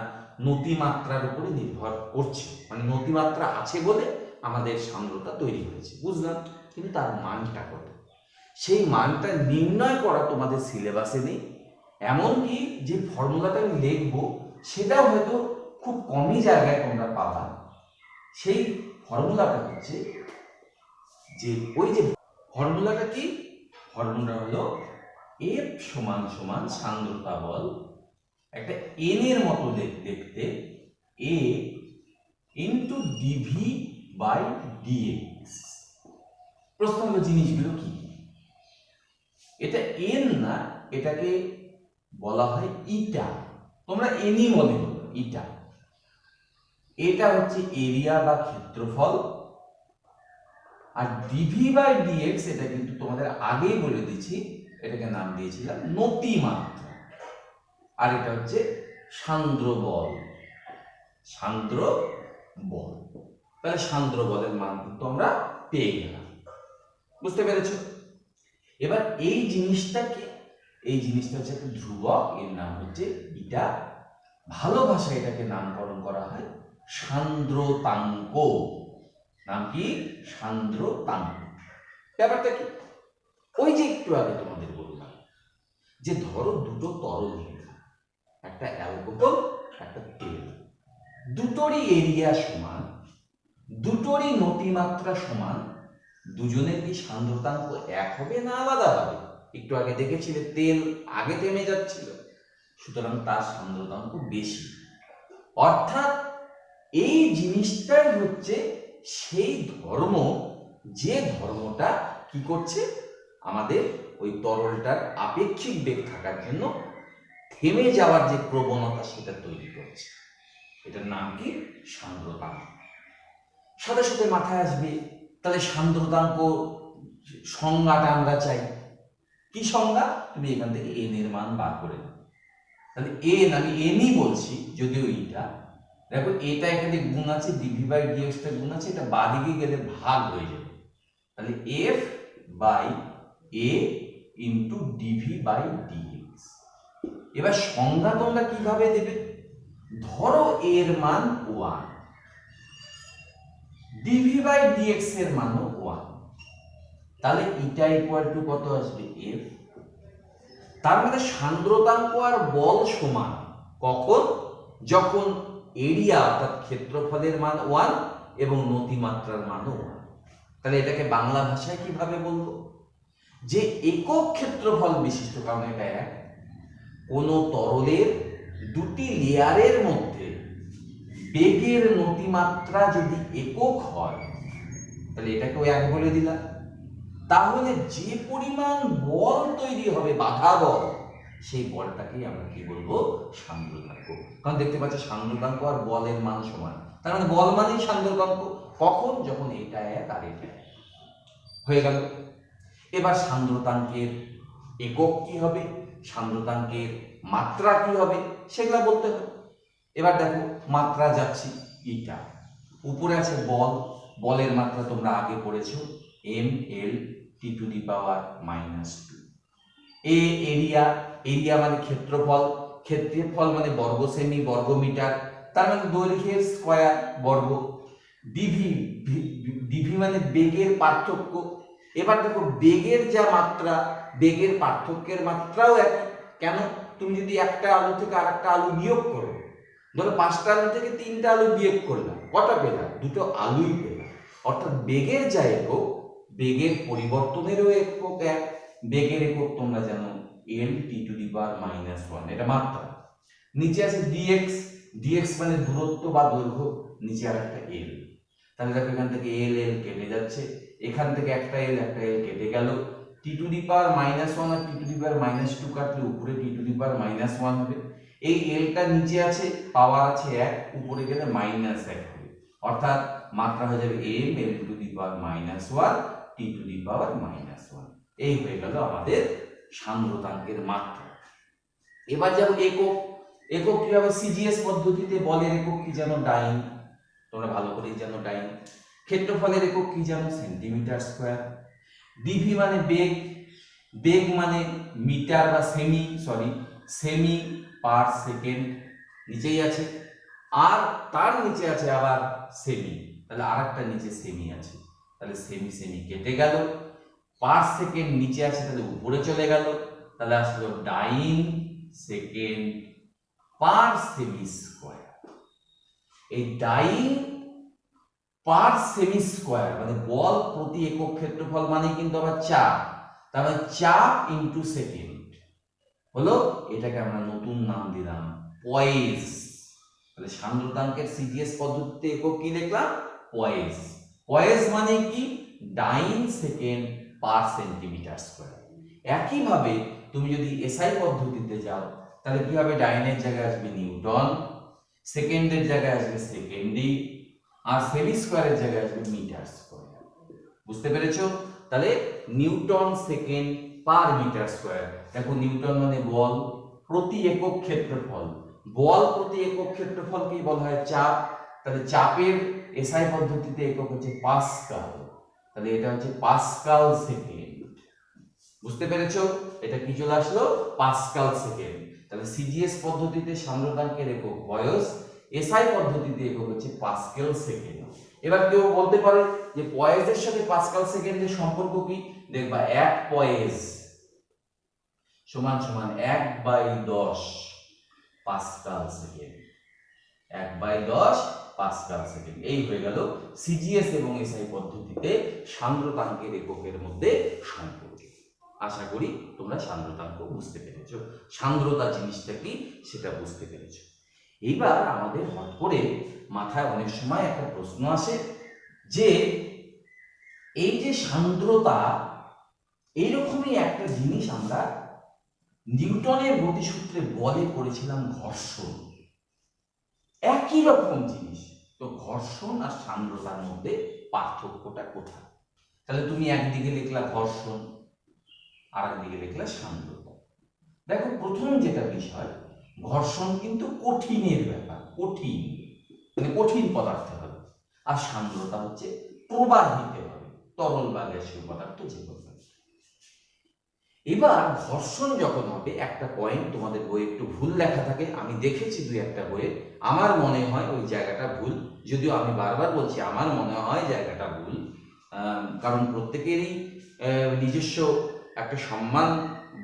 নতিমাত্রার উপরে নির্ভর করছে, মানে নতিমাত্রা আছে বলে আমাদের সান্দ্রতা তৈরি হয়েছে, বুঝলাম, কিন্তু তার মানটা কত? সেই মানটা নির্ণয় করা তোমাদের সিলেবাসে নেই। এমনকি যে ফর্মুলাটা আমি লিখবো সেটাও হয়তো খুব কমই জায়গায় তোমরা পাবা। সেই ফর্মুলাটা হচ্ছে যে ওই যে ফর্মুলাটা কি? ফর্মুলা হলো এফ সমান সমান সান্দ্রতা বল, একটা এন এর মতো দেখতে, এ ইন্টু ডিভি বাই ডিএক্স। প্রশ্ন হলো জিনিসগুলো কি? এটা এন না, এটাকে বলা হয় ইটা। তোমরা এনই মনে করো, ইটা। এটা হচ্ছে এরিয়া বা ক্ষেত্রফল, আর ডিভি বাই ডিএক্স এটা কিন্তু তোমাদের আগেই বলে দিচ্ছি, এটাকে নাম দিয়েছিলাম নতিমাত্রা। আর এটা হচ্ছে সান্দ্র বল। সান্দ্র বল, তাহলে সান্দ্র বলের মান কিন্তু আমরা পেয়ে গেলাম। বুঝতে পেরেছ? এবার এই জিনিসটা কি? এই জিনিসটা হচ্ছে একটা ধ্রুবক, এর নাম হচ্ছে ইটা। ভালো ভাষায় এটাকে নামকরণ করা হয় সান্দ্রতাঙ্ক। নাম কি? সান্দ্রতাঙ্ক। ব্যাপারটা কি? ওই যে একটু আগে তোমাদের বললাম যে ধরো দুটো তরল নিলাম, একটা অ্যালকোহল একটা তেল, দুটোরই এরিয়া সমান, দুটোরই নতিমাত্রা সমান, দুজনের কি সান্দ্রতাঙ্ক এক হবে না আলাদা হবে? একটু আগে দেখেছিলে তেল আগে থেমে যাচ্ছিল, সুতরাং তার সান্দ্রতাঙ্ক বেশি। অর্থাৎ এই জিনিসটাই হচ্ছে সেই ধর্ম, যে ধর্মটা কি করছে আমাদের ওই তরলটার আপেক্ষিক বেগ থাকার জন্য থেমে যাওয়ার যে প্রবণতা সেটা তৈরি করছে। এটার নাম কি? সান্দ্রতাঙ্ক। সাথে সাথে মাথায় আসবে তাহলে সান্দ্রতাঙ্ক সংজ্ঞাটা আমরা চাই। কি সংজ্ঞা? তুমি এখান থেকে এন এর মান বার করে নাও। তাহলে এন, আমি এনই বলছি যদিও এটা, দেখো এটা এখানে গুণ আছে, ডিভি বাই ডিএক্স টা গুণ আছে, এটা বাদিকে গেলে ভাগ হয়ে যাবে। তাহলে F by A into DV by DX. এবার সংজ্ঞা তোমরা কিভাবে দেবে? ধরো এর মান 1, ডিভি বাই ডিএক্স এর মানও 1, তাহলে ইটা ইকুয়াল টু কত আসবে এফ। তার মানে সান্দ্রতাঙ্ক আর বল সমান কখন, যখন এরিয়া অর্থাৎ ক্ষেত্রফলের মান 1 এবং নতিমাত্রার মানও 1। তাহলে এটাকে বাংলা ভাষায় কিভাবে বলবো, যে একক ক্ষেত্রফল বিশিষ্ট, কারণ এটা এক, কোন তরলের দুটি লেয়ারের মধ্যে বেগের নতিমাত্রা যদি একক হয়, তাহলে এটাকেও এক বলে দিলাম। তাহলে যে পরিমাণ বল তৈরি হবে, বাধা বল, সেই বলটাকেই আমরা কি বলবো, সান্দ্রতাঙ্ক। কারণ দেখতে পাচ্ছ সান্দ্রতাঙ্ক আর বলের মান সমান, তার মানে বল মানেই সান্দ্রতাঙ্ক। কখন, যখন এটা এক আর এটা এক হয়ে গেল। এবার সান্দ্রতাঙ্কের একক কি হবে, সান্দ্রতাঙ্কের মাত্রা কি হবে, সেগুলা বলতে হবে। এবার দেখো মাত্রা যাচ্ছি, ইটা উপরে আছে বল, বলের মাত্রা তোমরা আগে পড়েছো ml T⁻⁻²। এ এরিয়া, এরিয়া মানে ক্ষেত্রফল, ক্ষেত্রফল মানে বর্গ সেমি বর্গ মিটার, তার মানে দৈর্ঘ্যের স্কয়ার বর্গ। ডিভি, ডিভি মানে বেগের পার্থক্য। এবার দেখো বেগের যা মাত্রা, বেগের পার্থক্যের মাত্রাও একই। কেন, তুমি যদি একটা আলু থেকে আরেকটা আলু বিয়োগ করো, ধরো 5টা আলু থেকে 3টা আলু বিয়োগ করলাম, কটা পেলাম, দুটো আলুই পেলাম। অর্থাৎ বেগের যা একক, বেগের পরিবর্তনেরও একক এক। বেগের একক তোমরা জানো l T⁻⁻1, এটা মাত্রা। নিচে আছে dx, dx মানে দূরত্ব বা দৈর্ঘ্য, নিচে আর একটা l। তাহলে দেখো এখান থেকে l l কেটে যাচ্ছে, এখান থেকে একটা l কেটে গেল। T⁻⁻1 আর T⁻⁻2 কাটলে উপরে T⁻⁻1 হবে। এই lটা নিচে আছে, পাওয়ার আছে 1, উপরে গেলে -1 হবে। অর্থাৎ মাত্রা হয়ে যাবে m l⁻⁻1 T⁻⁻1। এই হয়ে গেল আমাদের সান্দ্রতাঙ্কের মাত্রা। এবার যাব একক। একক কি হবে, সিজিএস পদ্ধতিতে বলের একক কি জানো, ডাইন, তোমরা ভালো করেই জানো ডাইন। ক্ষেত্রফলের একক কি জানো, সেন্টিমিটার স্কয়ার। ডিভি মানে বেগ, বেগ মানে মিটার বা সেমি পার সেকেন্ড, নিচেই আছে। আর তার নিচে আছে আবার সেমি, তাহলে আরেকটা নিচে সেমি আছে, তাহলে সেমি সেমি কেটে গেল। পার সেকেন্ড নিচে আছে, তাহলে উপরে চলে গেল, তাহলে আসলো ডাইন সেকেন্ড পার সেমি স্কয়ার। এই ডাইন পার সেমি স্কয়ার মানে বল প্রতি একক ক্ষেত্রফল মানে কিন্তু আবার চাপ, তাহলে চাপ ইনটু সেকেন্ড হলো। এটাকে আমরা নতুন নাম দিলাম পয়েস। তাহলে সান্দ্রতাঙ্কের সিজিএস পদ্ধতিতে একক কি লিখলাম, পয়েস। পয়েস মানে কি, ডাইন সেকেন্ড পার সেন্টিমিটার স্কয়ার। একইভাবে তুমি যদি এসআই পদ্ধতিতে যাও, তাহলে কি হবে, ডাইনের জায়গায় আসবে নিউটন, সেকেন্ডের জায়গায় আসবে সেকেন্ডি, আর সেমি স্কয়ারের জায়গায় আসবে মিটার স্কয়ার। বুঝতে পেরেছো? তাহলে newton second per metre square. দেখো নিউটন মানে বল প্রতি একক ক্ষেত্রফল, বল প্রতি একক ক্ষেত্রফলকেই বলা হয় চাপ। তাহলে চাপের এসআই পদ্ধতিতে একক হচ্ছে পাস্কাল, তাহলে এটা হচ্ছে পাস্কাল সেকেন্ড। বুঝতে পেরেছো? এটা কি চলে আসলো, পাস্কাল সেকেন্ড। তাহলে সিজিএস পদ্ধতিতে সান্দ্রতাঙ্কের একক পয়েস, এসআই পদ্ধতিতে একক হচ্ছে পাস্কেল সেকেন্ড। এবার কেউ বলতে পারে যে পয়েসের সাথে পাস্কাল সেকেন্ডের সম্পর্ক কি, দেখবা 1 পয়েস সমান সমান 1/10 পাস্কাল সেকেন্ড, 1/10 পাস্কাল সেকেন্ড। এই হয়ে গেল সিজিএস এবং এসআই পদ্ধতিতে সান্দ্রতাঙ্কের এককের মধ্যে সম্পর্ক। আশা করি তোমরা সান্দ্রতাঙ্ক বুঝতে পেরেছো, সান্দ্রতা জিনিসটা কি সেটা বুঝতে পেরেছো। এইবার আমাদের হঠাৎ করে মাথায় অনেক সময় একটা প্রশ্ন আসে যে এই যে সান্দ্রতা, এইরকমই একটা জিনিস আমরা নিউটনের গতিসূত্রে বলে পড়েছিলাম, ঘর্ষণ। একই রকম জিনিস, তো ঘর্ষণ আর সান্দ্রতার মধ্যে পার্থক্যটা কোথায়? তাহলে তুমি একদিকে লিখলা ঘর্ষণ, আর একদিকে লিখলা সান্দ্রতা। দেখো প্রথম যেটা বিষয়, ঘর্ষণ কিন্তু কঠিনের ব্যাপার, কঠিন মানে কঠিন পদার্থ হবে, আর সান্দ্রতা হচ্ছে প্রবাহিত হবে, তরল বা গ্যাসীয় পদার্থ যে কোনো। এবার ঘর্ষণ যখন হবে, একটা পয়েন্ট তোমাদের বইয়ে একটু ভুল লেখা থাকে, আমি দেখেছি দুই একটা বইয়ে, আমার মনে হয় ওই জায়গাটা ভুল, যদিও আমি বারবার বলছি আমার মনে হয় জায়গাটা ভুল, কারণ প্রত্যেকেরই নিজস্ব একটা সম্মান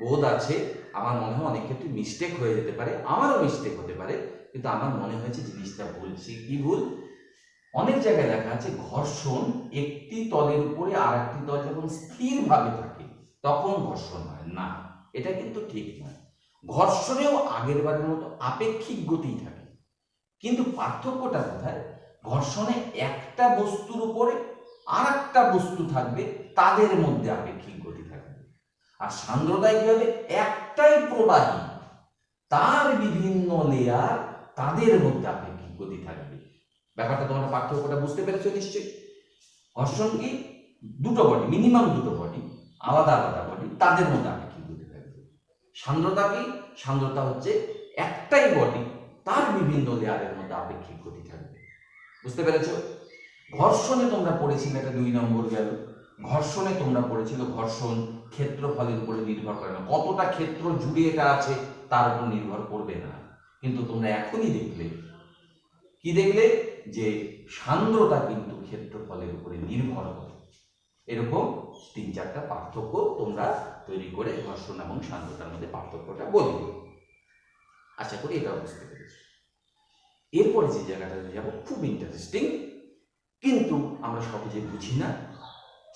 বোধ আছে। আমার মনে হয় অনেক ক্ষেত্রে মিস্টেক হয়ে যেতে পারে, আমারও মিস্টেক হতে পারে, কিন্তু আমার মনে হয়েছে জিনিসটা ভুল। সে কি ভুল? অনেক জায়গায় লেখা আছে ঘর্ষণ একটি তলের উপরে আর একটি তল যখন স্থিরভাবে থাকে তখন ঘর্ষণ হয় না, এটা কিন্তু ঠিক নয়। ঘর্ষণেও আগের বারের মতো আপেক্ষিক গতি থাকে, কিন্তু পার্থক্যটা কোথায়? ঘর্ষণে একটা বস্তুর উপরে আর একটা বস্তু থাকবে, তাদের মধ্যে আপেক্ষিক গতি থাকবে। আর সান্দ্রতায় কি হবে? একটাই প্রবাহী, তার বিভিন্ন লেয়ার, তাদের মধ্যে আপেক্ষিক গতি থাকবে। ব্যাপারটা তোমরা পার্থক্যটা বুঝতে পেরেছো নিশ্চয়ই? ঘর্ষণ কি? দুটো বডি, মিনিমাম দুটো বডি, আলাদা আলাদা বডি, তাদের মধ্যে আপেক্ষিক গতি থাকবে। সান্দ্রতা কি? সান্দ্রতা হচ্ছে একটাই বডি, তার বিভিন্ন লেয়ারের মধ্যে আপেক্ষিক গতি থাকবে। বুঝতে পেরেছো? ঘর্ষণে তোমরা পড়েছিলে, এটা 2 নম্বর গেল। ঘর্ষণে তোমরা পড়েছিল ঘর্ষণ ক্ষেত্রফলের উপরে নির্ভর করে না, কতটা ক্ষেত্র জুড়ে এটা আছে তার উপর নির্ভর করবে না। কিন্তু তোমরা এখনই দেখলে, কি দেখলে? যে সান্দ্রতা কিন্তু ক্ষেত্রফলের উপরে নির্ভর করে। এরকম 3-4টা পার্থক্য তোমরা তৈরি করে ঘর্ষণ এবং সান্দ্রতার মধ্যে পার্থক্যটা বলবে। আশা করি এটা বুঝতে পেরেছো। এরপরে যে জায়গাটাতে যাব, খুব ইন্টারেস্টিং, কিন্তু আমরা সহজে বুঝি না,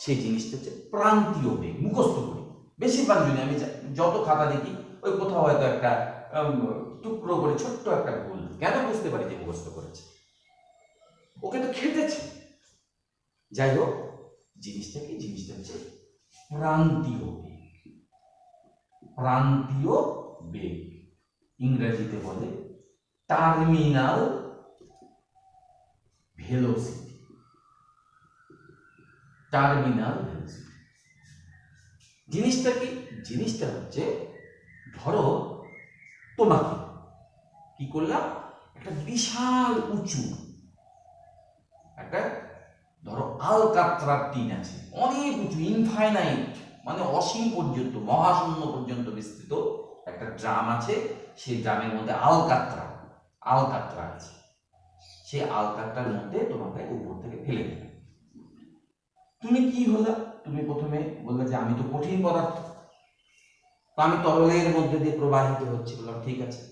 সেই জিনিসটা হচ্ছে প্রান্তীয় বেগ। মুখস্থ করি বেশিরভাগ জন্য, আমি যত খাতা দেখি ওই কোথাও হয়তো একটা টুকরো করে ছোট্ট একটা ভুল। কেন বুঝতে পারি যে মুখস্থ করেছে? ওকে তো খেটেছে। যাই হোক, জিনিসটা কি? জিনিসটা হচ্ছে প্রান্তীয় বেগ। প্রান্তীয় বেগ ইংরেজিতে বলে টার্মিনাল ভেলোসিটি। টার্মিনাল ভেলোসিটি জিনিসটা কি? জিনিসটা হচ্ছে, ধরো তোমাকে কি করলাম, একটা বিশাল উঁচু একটা, ধরো আলকাত্রার টিন আছে, অনেক উঁচু, ইনফাইনাইট, মানে অসীম পর্যন্ত, মহাশূন্য পর্যন্ত বিস্তৃত একটা ড্রাম আছে। সেই ড্রামের মধ্যে আলকাত্রা আছে। সেই আলকাত্রার মধ্যে তোমাকে উপর থেকে ফেলে দেবে। তুমি কি হলো? তুমি প্রথমে বললে যে আমি তো কঠিন পদার্থ, তো আমি তরলের মধ্যে দিয়ে প্রবাহিত হচ্ছে। বললাম ঠিক আছে,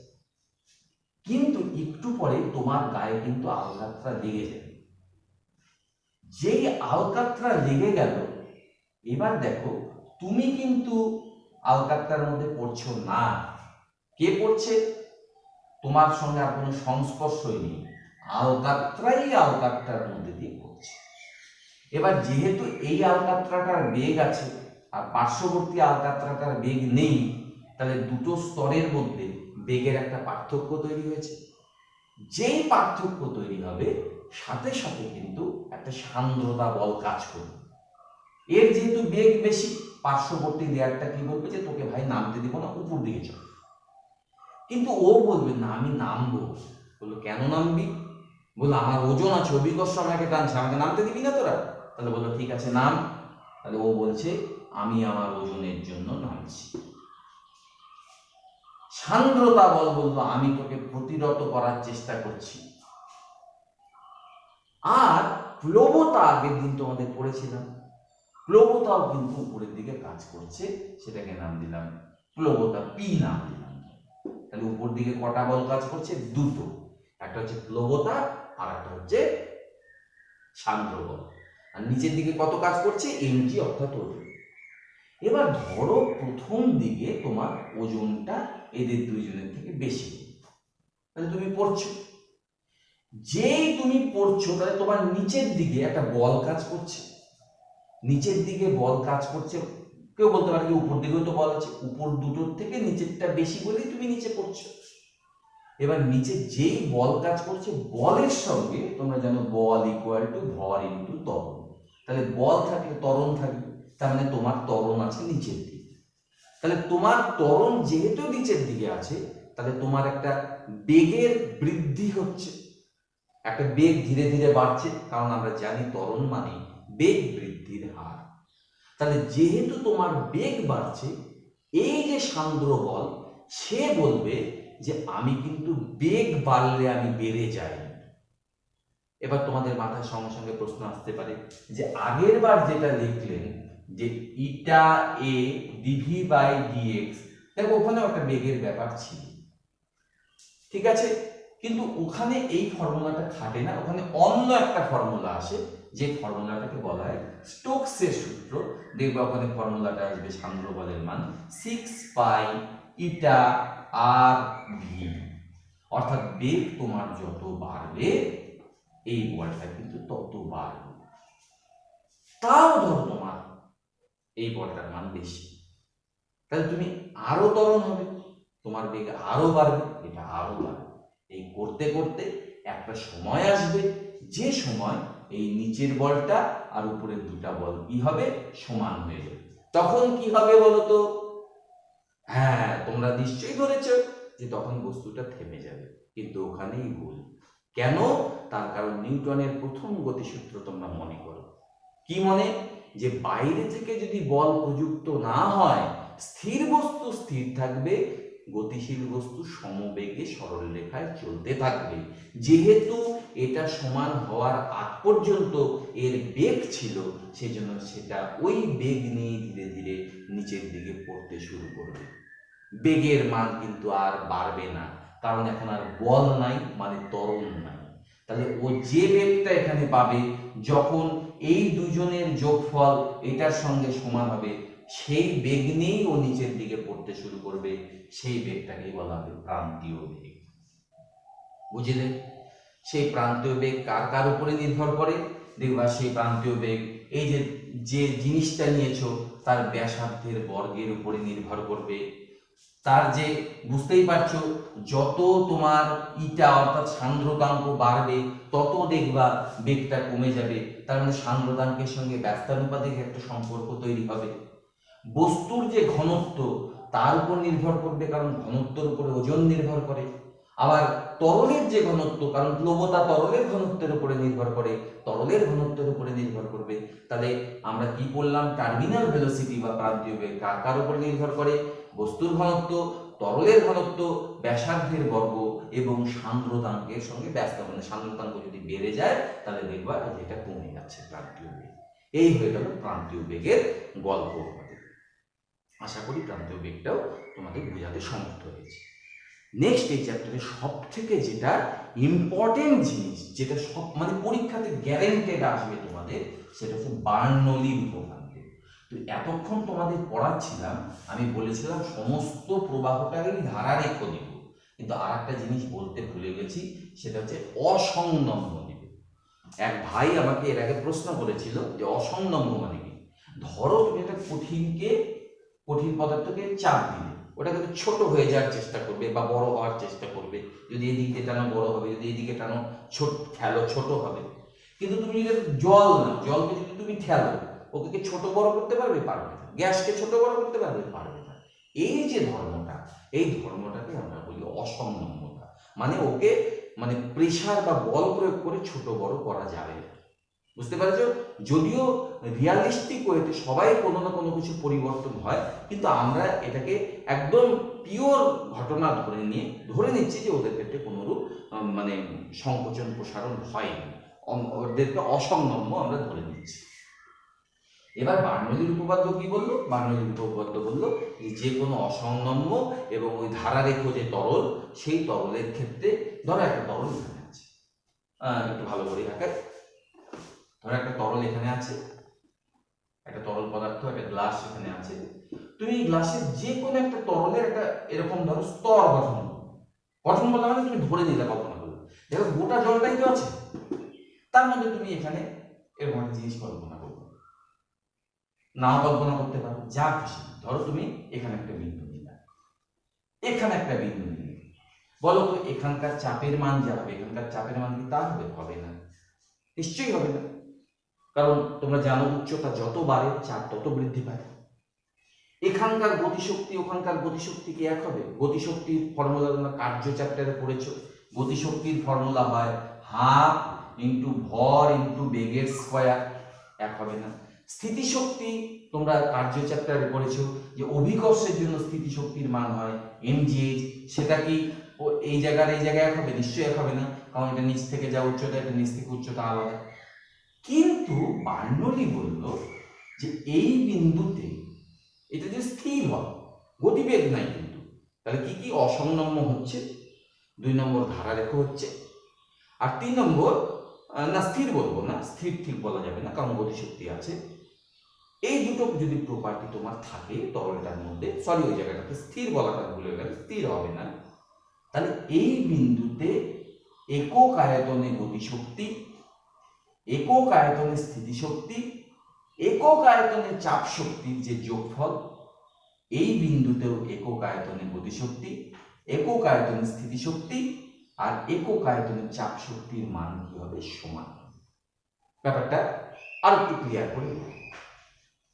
কিন্তু একটু পরে তোমার গায়ে কিন্তু আলকাত্রা লেগে যাবে। যেই আলকাত্রা লেগে গেল, এবার দেখো তুমি কিন্তু আলকাত্রার মধ্যে পড়ছো না। কে পড়ছে? তোমার সঙ্গে আর কোনো সংস্পর্শই নেই, আলকাত্রাই আলকাত্রার মধ্যে দিয়ে পড়ছে। এবার যেহেতু এই আলকাত্রাটার বেগ আছে আর পার্শ্ববর্তী আলকাত্রাটার বেগ নেই, তাহলে দুটো স্তরের মধ্যে বেগের একটা পার্থক্য তৈরি হয়েছে। যেই পার্থক্য তৈরি হবে, সাথে সাথে কিন্তু একটা সান্দ্রতা বল কাজ করবে। এর যেহেতু বেগ বেশি, পার্শ্ববর্তী লেয়ারটা কি বলবে যে তোকে ভাই নামতে দিব না, উপর দিকে চল। কিন্তু ও বলবে না আমি নামবো। বললো কেন নামবি? বললো আমার ওজন আছে, অভিকর্ষ আমাকে টানছে, আমাকে নামতে দিবি না তোরা? তাহলে বললো ঠিক আছে নাম। তাহলে ও বলছে আমি আমার ওজনের জন্য নামছি। সান্দ্রতা বল বললো আমি তোকে প্রতিরত করার চেষ্টা করছি। আর প্লবতা, আগের দিন তোমাদের পড়েছিলাম, প্লবতাও কিন্তু উপরের দিকে কাজ করছে, সেটাকে নাম দিলাম প্লবতা, পি নাম দিলাম। তাহলে উপর দিকে কটা বল কাজ করছে? দুটো। একটা হচ্ছে প্লবতা আর একটা হচ্ছে সান্দ্র বল। আর নিচের দিকে কত কাজ করছে? এমজি, অর্থাৎ ওজন। এবার ধরো প্রথম দিকে তোমার ওজনটা এদের দুইজনের থেকে বেশি, তাহলে তুমি পড়ছো। যেই তুমি পড়ছো, তাহলে তোমার নিচের দিকে একটা বল কাজ করছে। নিচের দিকে বল কাজ করছে, কেউ বলতে পারে কি উপর দিকেও তো বল আছে, উপর দুটোর থেকে নিচেরটা বেশি বলেই তুমি নিচে পড়ছো। এবার নিচে যেই বল কাজ করছে, বলের সঙ্গে তোমরা জানো বল ইকুয়াল টু ভর ইনটু ত্বরণ। তাহলে বল থাকলে ত্বরণ থাকবে, তার মানে তোমার ত্বরণ আছে নিচের দিকে। তাহলে তোমার ত্বরণ যেহেতু নিচের দিকে আছে, তাহলে তোমার একটা বেগের বৃদ্ধি হচ্ছে, একটা বেগ ধীরে ধীরে বাড়ছে, কারণ আমরা জানি ত্বরণ মানে বেগ বৃদ্ধির হার। তাহলে যেহেতু তোমার বেগ বাড়ছে, এই যে সান্দ্র বল, সে বলবে যে আমি কিন্তু বেগ বাড়লে আমি বেড়ে যাই। এবার তোমাদের মাথায় সঙ্গে সঙ্গে প্রশ্ন আসতে পারে যে আগের বার যেটা লিখলেন যে ইটা এ ডিভি বাই ডিএক্স, দেখো ওখানেও একটা বেগের ব্যাপার ছিল, ঠিক আছে, কিন্তু ওখানে এই ফর্মুলাটা খাটে না, ওখানে অন্য একটা ফর্মুলা আসে, যে ফর্মুলাটাকে বলা হয় স্টোকসের সূত্র। দেখবে ওখানে ফর্মুলাটা আসবে সান্দ্র বলের মান 6 পাই ইটা আর ভি, অর্থাৎ বেগ তোমার যত বাড়বে এই বলটা কিন্তু তত বাড়বে। তাও ধরো তোমার এই বলটার মান বেশি, তাহলে তুমি আরো ত্বরণ হবে, তোমার বেগ আরো বাড়বে, এটা আরো বাড়বে। এই করতে করতে একটা সময় আসবে, যে সময় এই নিচের বলটা আর উপরের দুটা বল কি হবে, সমান হয়ে যাবে। তখন কি হবে বলতো? হ্যাঁ, তোমরা নিশ্চয়ই ধরেছ যে তখন বস্তুটা থেমে যাবে, কিন্তু ওখানেই ভুল। কেন? তার কারণ নিউটনের প্রথম গতিসূত্র তোমরা মনে করো। কি মনে? যে বাইরে থেকে যদি বল প্রযুক্ত না হয়, স্থির বস্তু স্থির থাকবে, গতিশীল বস্তু সমবেগে সরল রেখায় চলতে থাকবে। যেহেতু এটা সমান হওয়ার আগ পর্যন্ত এর বেগ ছিল, সেজন্য সেটা ওই বেগ নিয়ে ধীরে ধীরে নিচের দিকে পড়তে শুরু করবে। বেগের মান কিন্তু আর বাড়বে না, কারণ এখন আর বল নাই, মানে ত্বরণ নাই। তাহলে ও যে বেগটা এখানে পাবে যখন এই দুজনের যোগফল এটার সঙ্গে সমান হবে, সেই বেগ নিয়েই ও নিচের দিকে পড়তে শুরু করবে। সেই বেগটাকেই বলা হবে প্রান্তীয় বেগ। বুঝলে? সেই প্রান্তীয় বেগ কার কার উপরে নির্ভর করে? দেখবা সেই প্রান্তীয় বেগ এই যে যে জিনিসটা নিয়েছো তার ব্যাসার্ধের বর্গের উপরে নির্ভর করবে। তার যে, বুঝতেই পারছো, যত তোমার ইটা অর্থাৎ সান্দ্রতাঙ্ক বাড়বে তত দেখবা বেগটা কমে যাবে। তার মানে সান্দ্রতাঙ্কের সঙ্গে ব্যস্তানুপাতিক একটা সম্পর্ক তৈরি হবে। বস্তুর যে ঘনত্ব তার উপর নির্ভর করবে, কারণ ঘনত্বের উপরে ওজন নির্ভর করে। আবার তরলের যে ঘনত্ব, কারণ প্লবতা তরলের ঘনত্বের উপরে নির্ভর করে, তরলের ঘনত্বের উপরে নির্ভর করবে। তাহলে আমরা কি বললাম? টার্মিনাল ভেলোসিটি বা প্রান্তীয় বেগ কার কার উপরে নির্ভর করে? বস্তুর ঘনত্ব, তরলের ঘনত্ব, ব্যাসার্ধের বর্গ এবং সান্দ্রতাঙ্কের সঙ্গে ব্যস্ত, মানে সান্দ্রতাঙ্ক যদি বেড়ে যায় তাহলে দেখবা এটা কমে যাচ্ছে প্রান্তীয় বেগ। এই হয়ে গেল প্রান্তীয় বেগের গল্প। আশা করি প্রান্তীয় বেগটাও তোমাদের বোঝাতে সমর্থ হয়েছে। নেক্সট এই চ্যাপ্টারে সব থেকে যেটা ইম্পর্টেন্ট জিনিস, যেটা সব মানে পরীক্ষাতে গ্যারেন্টেড আসবে তোমাদের, সেটা হচ্ছে বার্নৌলির উপপাদ্য। তো এতক্ষণ তোমাদের পড়াচ্ছিলাম, আমি বলেছিলাম সমস্ত প্রবাহটারই ধারারেখ নিব, কিন্তু আর একটা জিনিস বলতে ভুলে গেছি, সেটা হচ্ছে অসংলম্ব নিব। এক ভাই আমাকে এর আগে প্রশ্ন করেছিল যে অসংলম্ব মানে কি। ধরো তুমি একটা কঠিন পদার্থকে চাপ দিলে, ওটা কিন্তু ছোট হয়ে যাওয়ার চেষ্টা করবে বা বড় হওয়ার চেষ্টা করবে। যদি এদিকে টানো বড় হবে, যদি এদিকে টানো ঠেলো ছোট হবে। কিন্তু তুমি যদি জল না, জলকে যদি তুমি ঠেলো, ওকে কি ছোট বড় করতে পারবে? পারবে না। গ্যাসকে ছোট বড় করতে পারবে? পারবে না। এই যে ধর্মটা, এই ধর্মটাকে আমরা বলি অসংলম্বতা। মানে ওকে মানে প্রেসার বা বল প্রয়োগ করে ছোট বড় করা যাবে না। বুঝতে পারছো? যদিও রিয়ালিস্টিক ওয়েতে সবাই কোনো না কোনো কিছু পরিবর্তন হয়, কিন্তু আমরা এটাকে একদম পিওর ঘটনা ধরে নিচ্ছি যে ওদের ক্ষেত্রে কোনোরূপ মানে সংকোচন প্রসারণ হয়নি, ওদেরকে অসংলম্ব আমরা ধরে নিচ্ছি। এবার বার্নৌলির উপপাদ্য কি বললো? বার্নৌলির উপপাদ্য বললো যে কোনো অসংলম্ব এবং ওই ধারারেখ যে তরল, সেই তরলের ক্ষেত্রে ধরো একটা তরল এখানে আছে, একটু ভালো করে দেখায়। ধরো একটা তরল এখানে আছে, একটা তরল পদার্থ, একটা গ্লাস এখানে আছে। তুমি গ্লাসের যে কোনো একটা তরলের একটা এরকম ধরো স্তর গঠন বলা মানে তুমি ধরে নিলে, কল্পনা করলে দেখো গোটা জলটাই তো আছে, তার মধ্যে তুমি এখানে এরকম একটা জিনিস কল্পনা করবে, নাও কল্পনা করতে পারো, যা খুশি। ধরো তুমি এখানে একটা বিন্দু নিলে, এখানে একটা বিন্দু নিলে, বলো তো এখানকার চাপের মান যা হবে, এখানকার চাপের মান কি তা হবে? হবে না, নিশ্চয়ই হবে না। কারণ তোমরা জানো উচ্চতা যত বাড়ে চাপ তত বৃদ্ধি পায়। এখানকার গতিশক্তি ওখানকার গতিশক্তি কি এক হবে? গতিশক্তির ফর্মুলা তোমরা কার্য চ্যাপ্টারে পড়েছো। গতিশক্তির ফর্মুলা হয় ½ × ভর × বেগের স্কয়ার, এক হবে না। স্থিতিশক্তি তোমরা কার্য চ্যাপ্টারে পড়েছো যে অভিকর্ষের জন্য স্থিতিশক্তির মান হয় mgh। সেটা কি এই জায়গায় এক হবে? নিশ্চয়ই এক হবে না, কারণ এটা নিচ থেকে যা উচ্চতা, এটা নিচ থেকে উচ্চতা আলাদা। কিন্তু বার্নৌলি বলল যে এই বিন্দুতে এটা যে স্থির হয়, গতিবেগ নাই কিন্তু, তাহলে কি কি অসংলগ্ন হচ্ছে? 2 নম্বর ধারারেখ হচ্ছে, আর 3 নম্বর না স্থির বলবো না, স্থির ঠিক বলা যাবে না কারণ গতিশক্তি আছে। এই দুটো যদি প্রপার্টি তোমার থাকে তরলটার মধ্যে, সরি ওই জায়গাটাতে স্থির বলাটা ভুলে গেল, স্থির হবে না, তাহলে এই বিন্দুতে একক আয়তনে গতিশক্তি, একক আয়তনে স্থিতিশক্তি, একক আয়তনে চাপ শক্তির যে যোগফল, এই বিন্দুতেও একক আয়তনে গতিশক্তি, একক আয়তনে স্থিতিশক্তি আর একক আয়তনে চাপ শক্তির মান কি হবে? সমান। ব্যাপারটা আর একটু ক্লিয়ার করে নেব।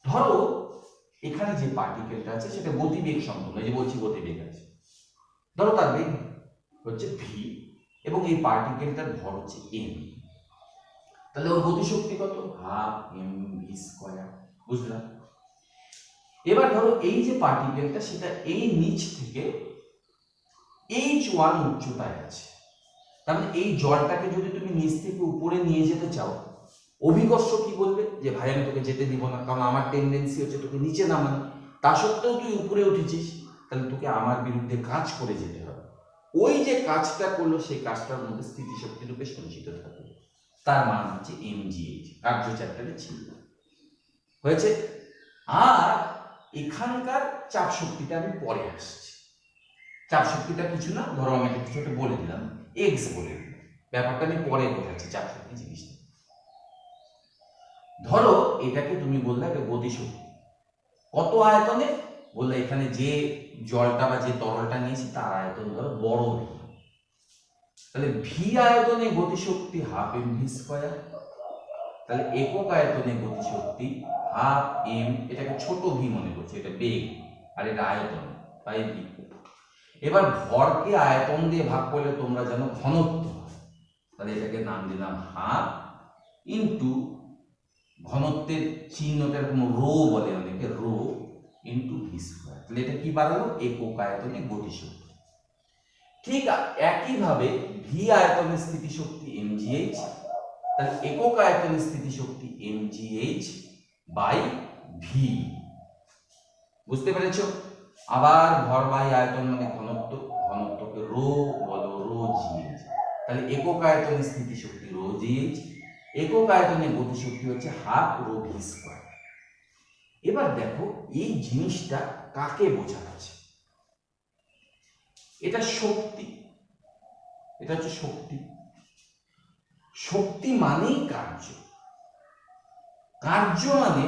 ধরো এখানে যে পার্টিকেলটা আছে সেটা গতিবেগ সম্পন্ন, এই যে বলছি গতিবেগ আছে, ধরো তার বেগ হচ্ছে v এবং এই পার্টিকেলটার ভর হচ্ছে m, তাহলে ওর গতিশক্তি কত? Half mv square. বুঝলাম? এবার ধরো এই যে পার্টিকেলটা সেটা এই নিচ থেকে h1 উচ্চতায় আছে, তার মানে এই জলটাকে যদি তুমি নিচ থেকে উপরে নিয়ে যেতে চাও, অভিকর্ষ কি বলবে? যে ভাই আমি তোকে যেতে দিব না, কারণ আমার টেন্ডেন্সি হচ্ছে তোকে নিচে নামানো। তা সত্ত্বেও তুই উপরে উঠেছিস, তাহলে তোকে আমার বিরুদ্ধে কাজ করে যেতে হবে। ওই যে কাজটা করলো সেই কাজটার মধ্যে স্থিতিশক্তি রূপে সঞ্চিত থাকে, তার মান হচ্ছে mgh। কার্য চ্যাপ্টারে ছিল, হয়েছে। আর এখানকার চাপ শক্তিটা আমি পরে আসছি। চাপ শক্তিটা কিছু না, ধরো আমি একটা কিছু একটা বলে দিলাম, এক্স বলে দিলাম, ব্যাপারটা আমি পরে বোঝাচ্ছি চাপ শক্তি জিনিসটা। ধরো এটাকে তুমি বললে একটা গতিশক্তি, কত আয়তনে? বললে এখানে যে জলটা বা যে তরলটা নিয়েছি তার আয়তন ধরো বড় ভি, তাহলে ভি আয়তনে গতিশক্তি হাফ mv স্কয়ার, তাহলে একক আয়তনে গতিশক্তি হাফ m, এটাকে ছোট ভি মনে করছি, এটা বেগ আর এটা আয়তন তাই ভি। এবার ভরকে আয়তন দিয়ে ভাগ করলে তোমরা জানো ঘনত্ব, তাহলে এটাকে নাম দিলাম হাফ ইন্টু ঘনত্বের চিহ্নটা এরকম রো বলে অনেকে, রো ইন্টু ভি স্কয়ার। তাহলে এটা কি বাড়ালো? একক আয়তনে গতিশক্তি। ঠিক একইভাবে ভি আয়তনে স্থিতিশক্তি mgh, তাহলে একক আয়তনে স্থিতিশক্তি mgh বাই ভি। বুঝতে পেরেছো? আবার ভর বাই আয়তন মানে ঘনত্ব, ঘনত্বকে রো বলো, রো gh, তাহলে একক আয়তনে স্থিতিশক্তি রো gh, একক আয়তনে গতিশক্তি হচ্ছে হাফ রো ভি স্কয়ার। এবার দেখো এই জিনিসটা কাকে বোঝাচ্ছে? এটা শক্তি, এটা হচ্ছে শক্তি। শক্তি মানেই কার্য, কার্য মানে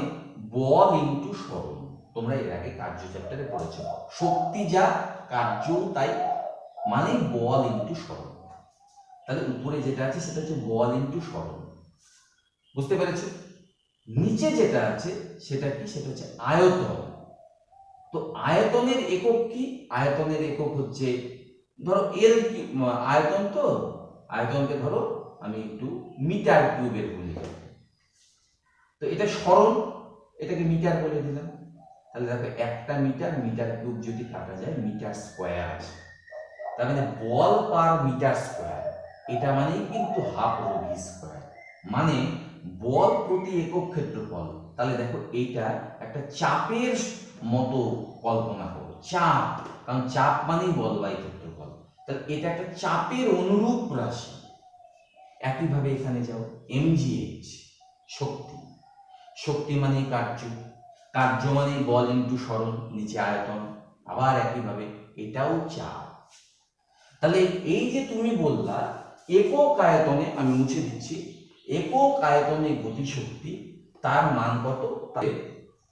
বল ইন্টু সরণ। তোমরা এর আগে কার্য চ্যাপ্টারে পড়েছো, শক্তি যা কার্য তাই, মানে বল ইন্টু সরণ। তাহলে উপরে যেটা আছে সেটা হচ্ছে বল ইন্টু সরণ, বুঝতে পেরেছো? নিচে যেটা আছে সেটা কি? সেটা হচ্ছে আয়তন। তো আয়তনের একক কি? আয়তনের একক হচ্ছে ধরো এল কি আয়তন, তো আয়তনকে ধরো আমি একটু মিটার কিউবের বলি, তো এটা সরণ, এটাকে মিটার বলে দিলাম। তাহলে দেখো একটা মিটার, মিটার কিউব যদি কাটা যায় মিটার স্কয়ার আছে, তার মানে বল পার মিটার স্কয়ার, এটা মানেই কিন্তু হাফ রো ভি স্কয়ার, মানে বল প্রতি একক ক্ষেত্রফল। তাহলে দেখো এইটা একটা চাপের মতো কল্পনা করো, চাপ, কারণ চাপ মানেই বল বাই ক্ষেত্রফল, তাহলে এটা একটা চাপের অনুরূপ রাশি। একইভাবে এখানে যাও, mgh শক্তি, শক্তি মানে কার্য, কার্য মানে বল ইন্টু সরণ, নিচে আয়তন, আবার একইভাবে এটাও চাপ। তাহলে এই যে তুমি বললা একক আয়তনে, আমি মুছে দিচ্ছি, একক আয়তনে গতিশক্তি তার মান কত?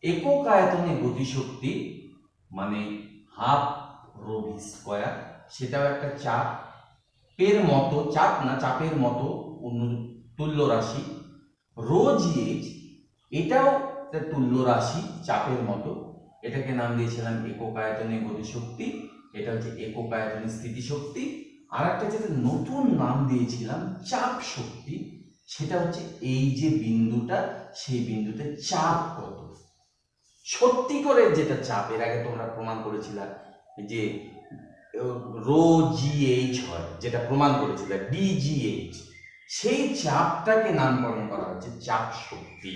একক আয়তনে গতিশক্তি মানে হাফ রো ভি স্কয়ার, সেটাও একটা চাপ এর মতো, চাপ না চাপের মতো তুল্য রাশি। রো gh এটাও একটা তুল্য রাশি চাপের মতো, এটাকে নাম দিয়েছিলাম একক আয়তনে গতিশক্তি, এটা হচ্ছে একক আয়তনে স্থিতিশক্তি। আর একটা যেটা নতুন নাম দিয়েছিলাম চাপ শক্তি, সেটা হচ্ছে এই যে বিন্দুটা, সেই বিন্দুতে চাপ কত। সত্যি করে যেটা চাপ, এর আগে তোমরা প্রমাণ করেছিলা যে রো জিএইচ হয়, যেটা প্রমাণ করেছিল ডিজিএইচ, সেই চাপটাকে নামকরণ করা হচ্ছে চাপ শক্তি।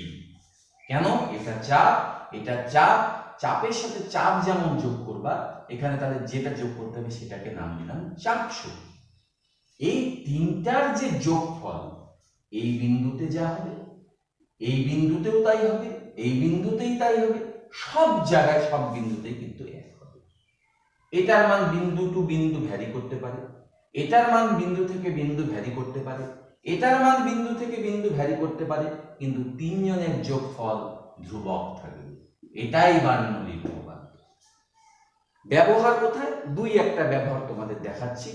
কেন? এটা চাপ, এটা চাপ, চাপের সাথে চাপ যেমন যোগ করবা, এখানে তাহলে যেটা যোগ করতে হবে সেটাকে নাম দিলাম চাপ শক্তি। এই তিনটার যে যোগফল এই বিন্দুতে যা হবে, এই বিন্দুতেও তাই হবে, এই বিন্দুতেই তাই হবে, সব জায়গায় সব বিন্দুতেই কিন্তু এক হবে। এটার মান বিন্দু টু বিন্দু ভ্যারি করতে পারে, এটার মান বিন্দু থেকে বিন্দু ভ্যারি করতে পারে, এটার মান বিন্দু থেকে বিন্দু ভ্যারি করতে পারে, কিন্তু তিনজনের যোগফল ধ্রুবক থাকবে। এটাই বার্নৌলির উপপাদ্য। ব্যবহার কোথায়? দুই একটা ব্যবহার তোমাদের দেখাচ্ছি।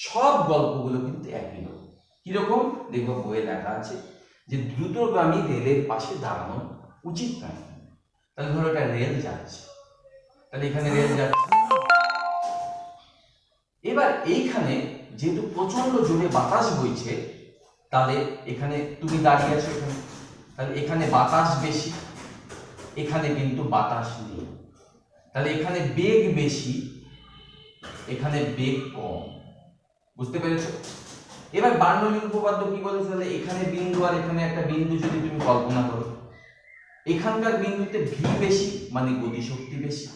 সব গল্পগুলো কিন্তু একই রকম। কিরকম? দেখবো বইয়ে লেখা আছে যে দ্রুতগামী রেলের পাশে দাঁড়ানো উচিত নয়। তাহলে ধরো একটা রেল যাচ্ছে, তাহলে এখানে রেল যাচ্ছে, এবার এইখানে যেহেতু প্রচন্ড জোরে বাতাস বইছে, তাহলে এখানে তুমি দাঁড়িয়ে আছো এখানে, তাহলে এখানে বাতাস বেশি, এখানে কিন্তু বাতাস নেই, তাহলে এখানে বেগ বেশি, এখানে বেগ কম। বুঝতে পেরেছো? এবার বার্নৌলির উপপাদ্য কি বলেছে? তাহলে এখানে বিন্দু আর এখানে একটা বিন্দু যদি তুমি কল্পনা করো, এখানকার বিন্দুতে ভি বেশি মানে গতিশক্তি বেশি।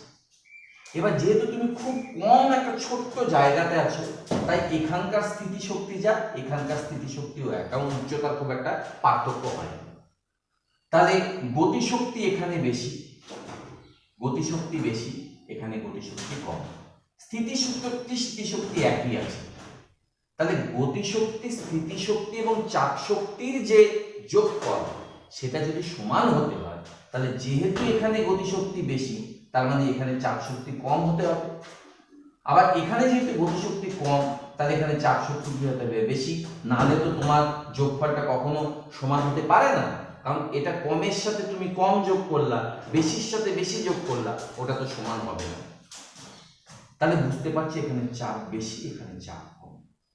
এবার যেহেতু তুমি খুব কম একটা ছোট্ট জায়গাতে আছো, তাই এখানকার স্থিতিশক্তি যা, এখানকার স্থিতিশক্তিও এক, কারণ উচ্চতার খুব একটা পার্থক্য হয় না। তাহলে গতিশক্তি এখানে বেশি, গতিশক্তি বেশি, এখানে গতিশক্তি কম। স্থিতিশক্তি একই আছে। তাহলে গতিশক্তি, স্থিতিশক্তি এবং চাপ শক্তির যে যোগফল সেটা যদি সমান হতে হয়, তাহলে যেহেতু এখানে গতিশক্তি বেশি, তার মানে এখানে চাপ শক্তি কম হতে হবে। আবার এখানে যেহেতু গতিশক্তি কম, তাহলে এখানে চাপ শক্তি কি হতে হবে? বেশি। না হলে তো তোমার যোগফলটা কখনো সমান হতে পারে না, কারণ এটা কমের সাথে তুমি কম যোগ করলা, বেশির সাথে বেশি যোগ করলা, ওটা তো সমান হবে না। তাহলে বুঝতে পারছি এখানে চাপ বেশি, এখানে চাপ কম।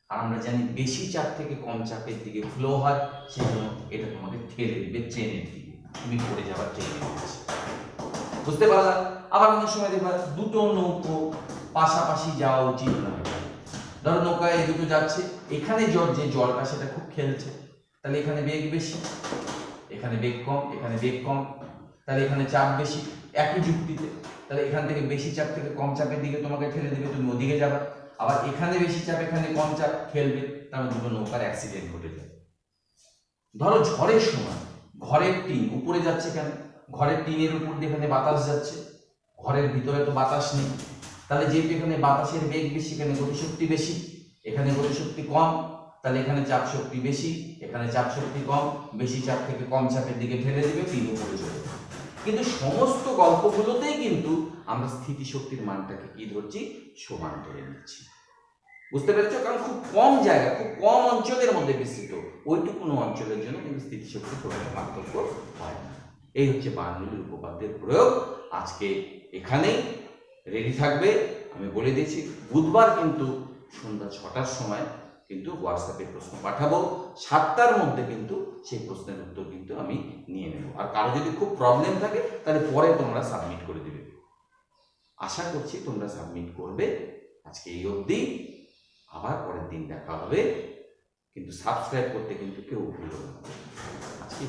আর আমরা জানি বেশি চাপ থেকে কম চাপের দিকে ফ্লো হয়, সেজন্য এটা তোমাকে ঠেলে দিবে ট্রেনের দিকে, তুমি পড়ে যাবার ট্রেনের দিকে। বুঝতে পারলা? আবার অনেক সময় দেখবা দুটো নৌকো পাশাপাশি যাওয়া উচিত নয়। ধরো নৌকায় এই দুটো যাচ্ছে, এখানে যে জলটা সেটা খুব খেলছে, তাহলে এখানে বেগ বেশি, এখানে বেগ কম, এখানে বেগ কম, তাহলে এখানে চাপ বেশি। একই যুক্তিতে তাহলে এখান থেকে বেশি চাপ থেকে কম চাপের দিকে তোমাকে ঠেলে দেবে, তুমি ওদিকে যাবে। আবার এখানে বেশি চাপ, এখানে কম চাপ খেলবে, তার দুটো নৌকার অ্যাক্সিডেন্ট ঘটে যাবে। ধরো ঝড়ের সময় ঘরের টিন উপরে যাচ্ছে, কেন? ঘরের টিনের উপর দিয়ে এখানে বাতাস যাচ্ছে, ঘরের ভিতরে তো বাতাস নেই, তাহলে যেহেতু এখানে বাতাসের বেগ বেশি, এখানে গতিশক্তি বেশি, এখানে গতিশক্তি কম, তাহলে এখানে চাপ শক্তি বেশি, এখানে চাপ শক্তি কম, বেশি চাপ থেকে কম চাপের দিকে ঠেলে দিবে, টিন উপরে চলে যাবে। কিন্তু সমস্ত গল্পগুলোতেই কিন্তু আমরা স্থিতিশক্তির মানটাকে কি ধরছি? সমান ধরে নিচ্ছি। বুঝতে পেরেছো? কারণ খুব কম জায়গা, খুব কম অঞ্চলের মধ্যে বিস্তৃত, ওইটুকুনো অঞ্চলের জন্য কিন্তু স্থিতিশক্তি খুব একটা পার্থক্য হয় না। এই হচ্ছে বার্নৌলির উপপাদ্যের প্রয়োগ। আজকে এখানেই রেডি থাকবে। আমি বলে দিয়েছি বুধবার কিন্তু সন্ধ্যা 6টার সময় কিন্তু হোয়াটসঅ্যাপে প্রশ্ন পাঠাবো, 7টার মধ্যে কিন্তু সেই প্রশ্নের উত্তর কিন্তু আমি নিয়ে নেব। আর কারো যদি খুব প্রবলেম থাকে তাহলে পরে তোমরা সাবমিট করে দিবে। আশা করছি তোমরা সাবমিট করবে। আজকে এই অবধি, আবার পরের দিন দেখা হবে, কিন্তু সাবস্ক্রাইব করতে কিন্তু কেউ ভুলো না। আজকে